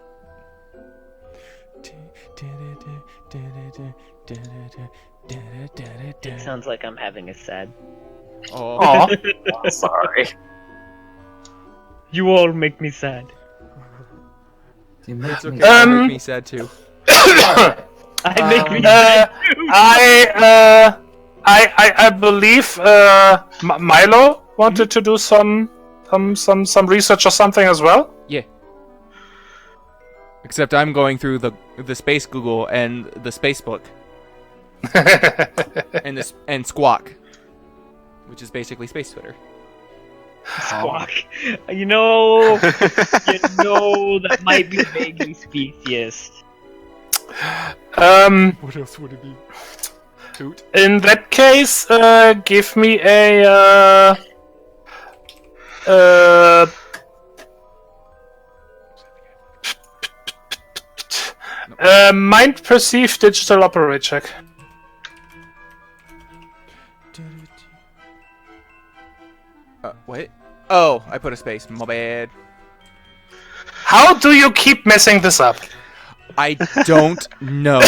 It sounds like I'm having a sad. Oh, Sorry. You all make me sad. it's okay. You make me sad too. I make me sad too. I believe Milo wanted to do some research or something as well. Yeah. Except I'm going through the Space Google and the Space Book. and Squawk, which is basically Space Twitter. Squawk. You know that might be vaguely speciest. What else would it be? Toot. In that case, give me a mind perceived digital operate check. What? Oh, I put a space. My bad. How do you keep messing this up? I don't know.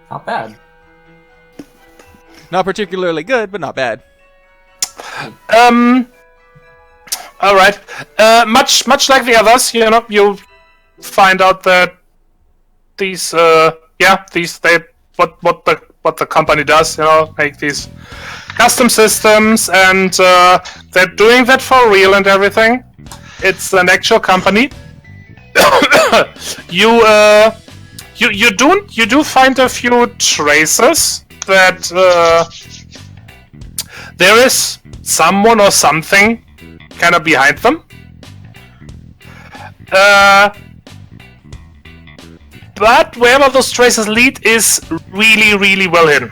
Not bad. Not particularly good, but not bad. All right. Much like the others, you find out that these, what the company does, make these custom systems, and they're doing that for real and everything. It's an actual company. You do find a few traces that there is someone or something kind of behind them. But wherever those traces lead is really, really well hidden.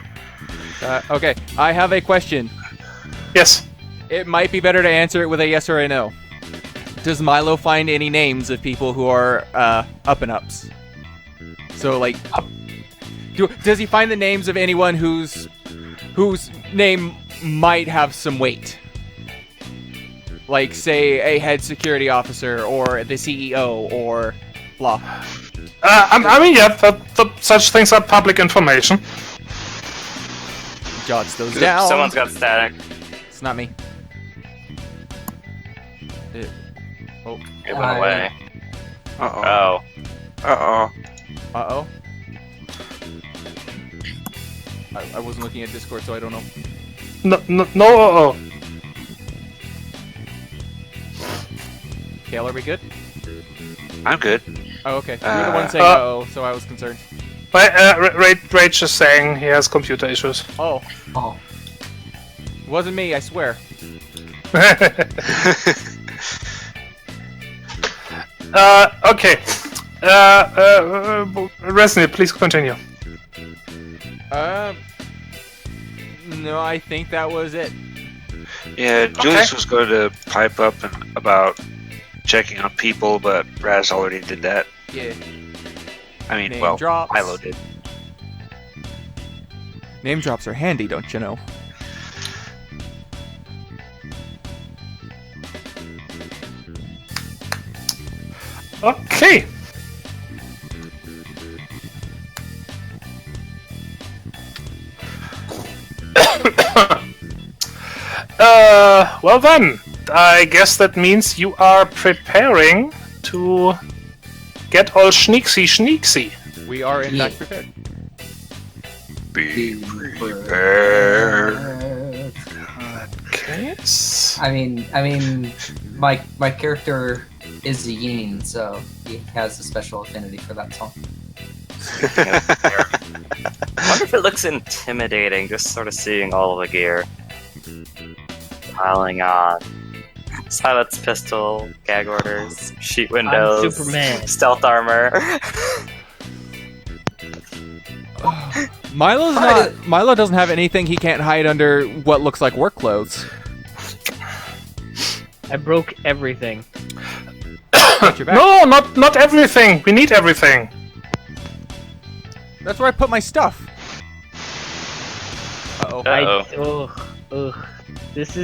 Okay, I have a question. Yes. It might be better to answer it with a yes or a no. Does Milo find any names of people who are up and ups? So, like, does he find the names of anyone whose name might have some weight? Like, say, a head security officer, or the CEO, or blah. I mean, yeah, such things are public information. Jots those down. Someone's got static. It's not me. It went away. Uh-oh. Uh-oh. Uh-oh. I wasn't looking at Discord, so I don't know. No. Kale, are we good? I'm good. Oh, okay. You're the one saying uh-oh, so I was concerned. Rach is saying he has computer issues. Oh. Oh. It wasn't me, I swear. Okay. Raznir, please continue. No, I think that was it. Yeah, Julius was going to pipe up about checking on people, but Raz already did that. Yeah. I mean, Name well, drops. Milo did. Name drops are handy, don't you know? Okay. Well then, I guess that means you are preparing to get all schneeksy. We are in fact prepared. Be prepared. Okay. I mean, my character is a yin, so he has a special affinity for that song. I wonder if it looks intimidating, just sort of seeing all of the gear piling on. Silence pistol, gag orders, sheet windows, I'm Superman. stealth armor. Milo doesn't have anything he can't hide under what looks like work clothes. I broke everything. Got your back. No, not everything. We need everything. That's where I put my stuff. Uh-oh. Uh-oh. This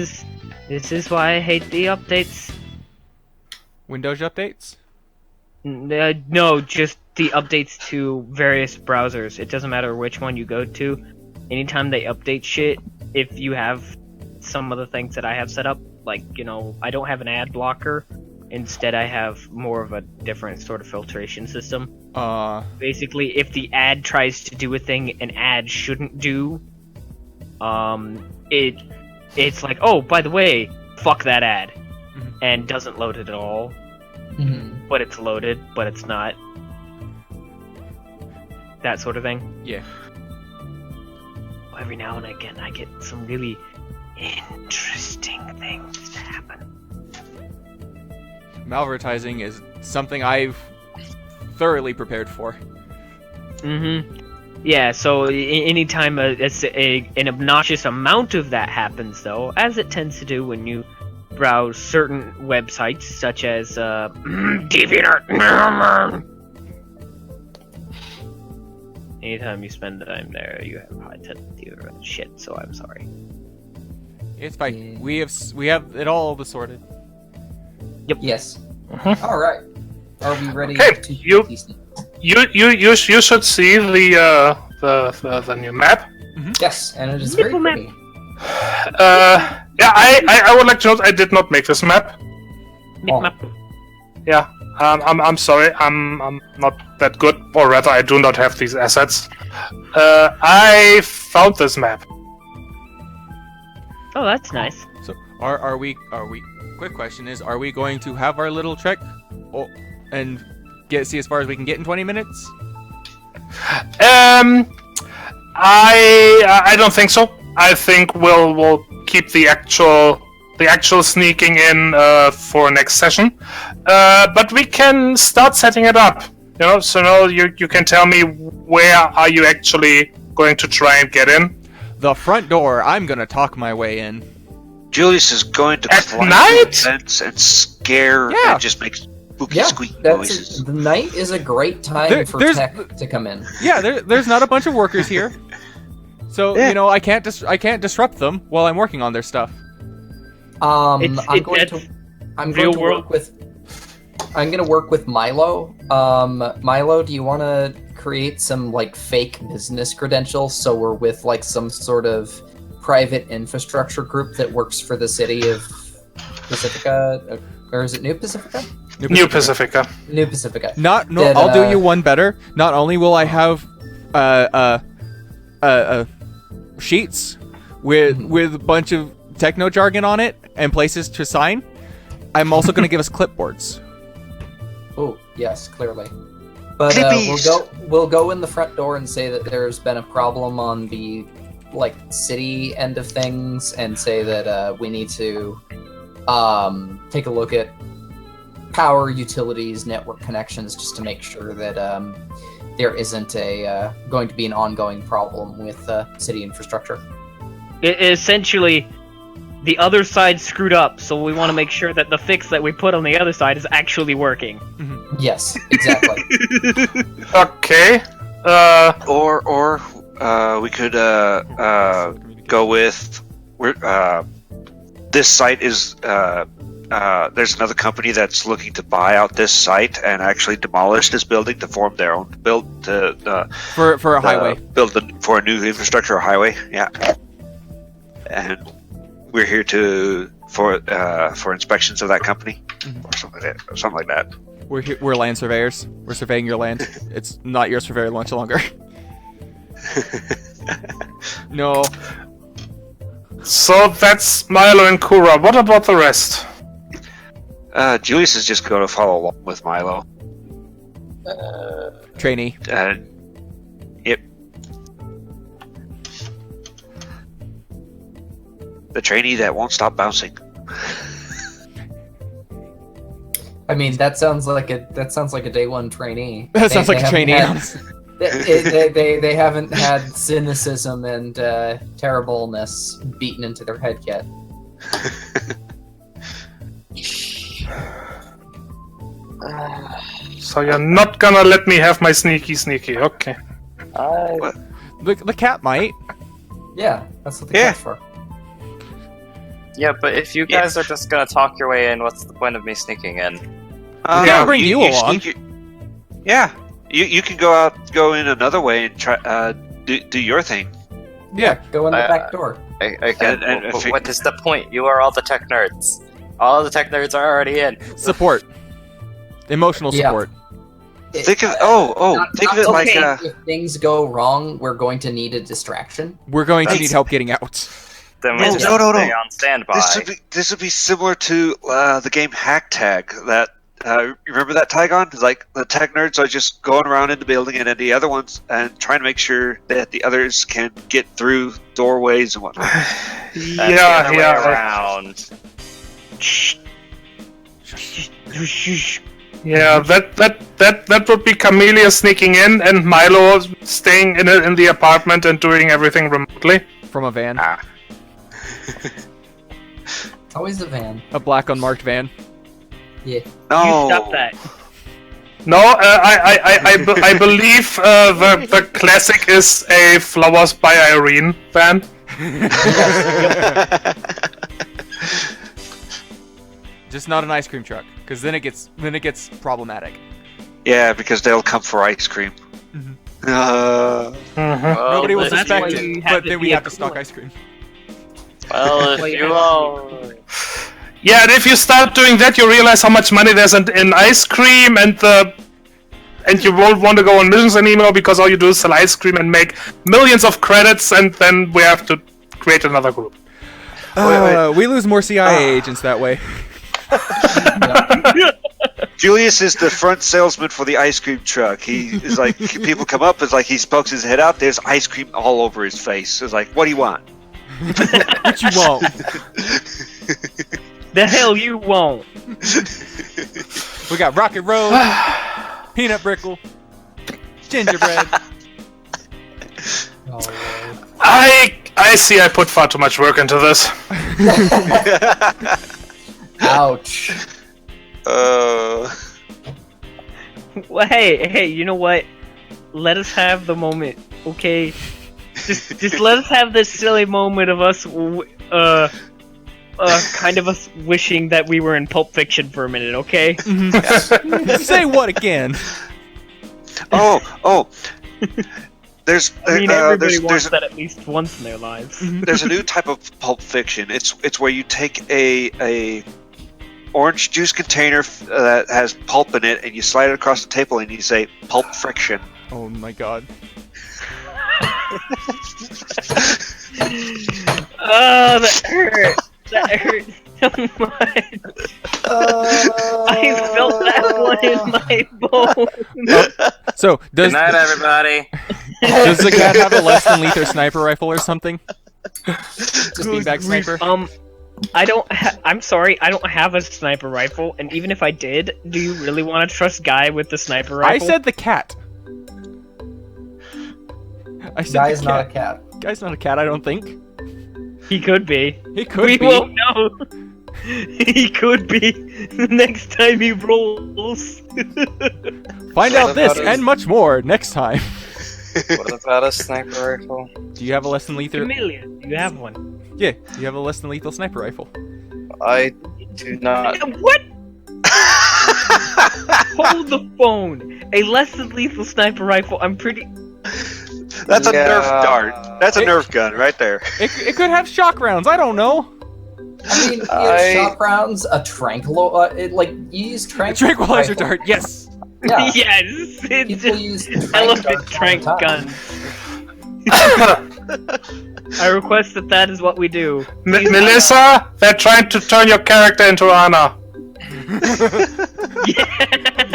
is why I hate the updates. Windows updates? No, just the updates to various browsers. It doesn't matter which one you go to. Anytime they update shit, if you have some of the things that I have set up, like, I don't have an ad blocker. Instead, I have more of a different sort of filtration system. Basically, if the ad tries to do a thing an ad shouldn't do, it's like, oh, by the way, fuck that ad, and doesn't load it at all. Mm-hmm. But it's loaded, but it's not. That sort of thing. Yeah. Every now and again, I get some really interesting things to happen. Malvertising is something I've thoroughly prepared for. Yeah, so anytime an obnoxious amount of that happens, though, as it tends to do when you browse certain websites, such as DeviantArt, Anytime you spend time there, you have high tendency to shit. So I'm sorry. It's fine. We have it all sorted. Yes. Mhm. All right. Are we ready Okay, to you- these things? You should see the new map. Yes, and it is very Nipple map. pretty. Yeah, I would like to note I did not make this map. Oh. Yeah, I'm sorry, I'm not that good, or rather, I do not have these assets. I found this map. Oh, that's nice. So are we? Quick question is: are we going to have our little trek, and see as far as we can get in 20 minutes? I don't think so. I think we'll keep the actual sneaking in for next session. But we can start setting it up. You know, so now you can tell me where are you actually going to try and get in. The front door. I'm gonna talk my way in. Julius is going to At climb night? the fence and scare Yeah. and just make spooky Yeah, squeak noises. the night is a great time for there's- tech to come in. Yeah, there's not a bunch of workers here, so Yeah. I can't disrupt them while I'm working on their stuff. I'm It's- going that's to real work with. I'm gonna work with Milo. Milo, do you want to create some like fake business credentials so we're with like some sort of private infrastructure group that works for the city of Pacifica, or is it New Pacifica? New Pacifica. New Pacifica. No, I'll do you one better. Not only will I have sheets with a bunch of techno jargon on it and places to sign, I'm also going to give us clipboards. Oh yes, clearly. But Clippies! we'll go in the front door and say that there's been a problem on the like city end of things, and say that we need to take a look at power utilities, network connections, just to make sure that there isn't going to be an ongoing problem with city infrastructure. Essentially, the other side screwed up, so we want to make sure that the fix that we put on the other side is actually working. Yes, exactly. Okay. Or we could go with this site is there's another company that's looking to buy out this site and actually demolish this building to form their own For a highway. For a new infrastructure or highway. Yeah, and we're here for inspections of that company or something like that. We're land surveyors. We're surveying your land. It's not yours for very much longer. No. So that's Milo and Kura. What about the rest? Julius is just going to follow along with Milo. Trainee. Yep. The trainee that won't stop bouncing. I mean, that sounds like a day one trainee. That sounds like a trainee. They haven't had cynicism and terribleness beaten into their head yet. So you're not gonna let me have my sneaky. Okay. The cat might. Yeah, that's what the Yeah. cat's for. Yeah, but if you guys are just gonna talk your way in, what's the point of me sneaking in? Yeah, bring you along. You can go in another way and try do your thing. Yeah. Go in the back door. Again, And if what is the point? You are all the tech nerds. All the tech nerds are already in. Support. Emotional Yeah. support. Think of think of it like if things go wrong, we're going to need a distraction. We're going to need help getting out. Then we No, just no, no, stay no. on standby. this would be similar to the game Hack Tag. That you remember that Tygon? Like the tech nerds are just going around in the building, and then the other ones and trying to make sure that the others can get through doorways and whatnot. That's the other way around. Yeah, that would be Camellia sneaking in and Milo staying in the apartment and doing everything remotely. From a van. Always the van. A black unmarked van. Yeah. No, You stop that. No, I believe the classic is a Flowers by Irene fan. Just not an ice cream truck, because then it gets problematic. Yeah, because they'll come for ice cream. Well, Nobody will that's suspect why it, you have but to then we be have to stock equivalent. ice cream. Well, if you all... Yeah, and if you start doing that, you realize how much money there's in ice cream, and you won't want to go on missions anymore because all you do is sell ice cream and make millions of credits, and then we have to create another group. We lose more CIA agents that way. Julius is the front salesman for the ice cream truck. He is like, people come up, it's like he pokes his head out, there's ice cream all over his face. It's like, what do you want? What you want? The hell you won't. We got Rocket Road, Peanut Brickle, Gingerbread. I see I put far too much work into this. Ouch. Well, hey, you know what? Let us have the moment, okay? Just let us have this silly moment of us, kind of us wishing that we were in Pulp Fiction for a minute, okay? Say what again? Oh. There's Everybody there's wants that at least once in their lives. there's a new type of Pulp Fiction. It's where you take a orange juice container that has pulp in it, and you slide it across the table, and you say Pulp Friction. Oh my god. Oh, that hurt. That hurt so much. I felt that one in my bones. So Good night, everybody. does the cat have a less than lethal sniper rifle or something? Just beanbag sniper. I'm sorry, I don't have a sniper rifle, and even if I did, do you really want to trust Guy with the sniper rifle? I said the cat. Guy's not a cat. Guy's not a cat, I don't think. He could be. He could We be. won't know. He could be the next time he rolls. Find out this and much more next time. What about a sniper rifle? Do you have a less than lethal? Chameleon, you have one. Yeah, you have a less than lethal sniper rifle. I do not. What? Hold the phone. A less than lethal sniper rifle. I'm pretty. That's a Yeah. Nerf dart. That's a Nerf gun right there. It could have shock rounds. I don't know. I mean, shock rounds, a tranquilizer, you use Tranquilizer dart. Yes. Yeah. Yes, it's People just use elephant trank trank guns. I request that is what we do. Melissa, they're trying to turn your character into Anna.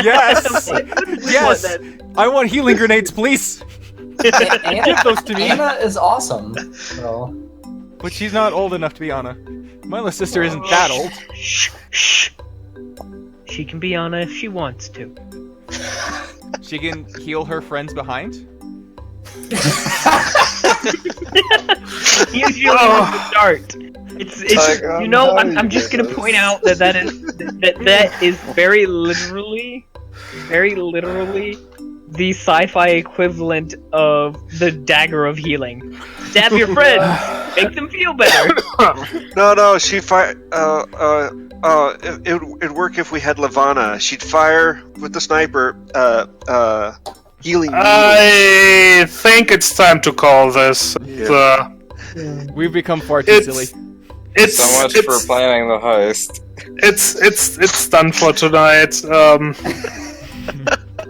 Yes. Yes. I want healing grenades, please. Give those to me. Anna is awesome. So. But she's not old enough to be Anna. My little sister isn't that old. Shh, shh. She can be Anna if she wants to. She can heal her friends behind. Usually with the dart. It's you know, I'm just gonna point out that is very literally the sci-fi equivalent of the dagger of healing. Stab your friends, make them feel better. No, she fire. It'd work if we had Lavana. She'd fire with the sniper. Healing. I think it's time to call this. We've become far too silly. It's So much for planning the heist. It's done for tonight.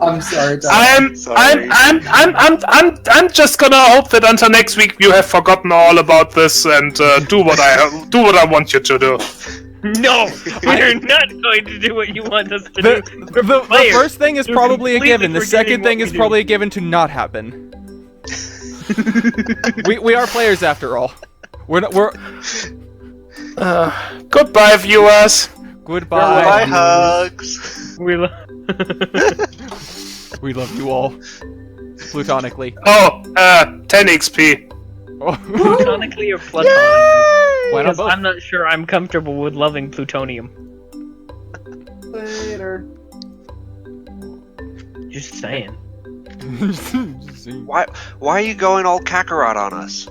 I'm sorry, Doc. I'm just gonna hope that until next week you have forgotten all about this and do what I want you to do. No, we're not going to do what you want us to do. The first thing is probably a given. The second thing is what we probably a given to not happen. we are players after all. We're Goodbye, viewers. goodbye. Bye, hugs. We We love you all. Plutonically. Oh, 10 XP. Oh. platonically or platonically? Why not Because both? I'm not sure I'm comfortable with loving plutonium. Later. Just saying. Why are you going all Kakarot on us?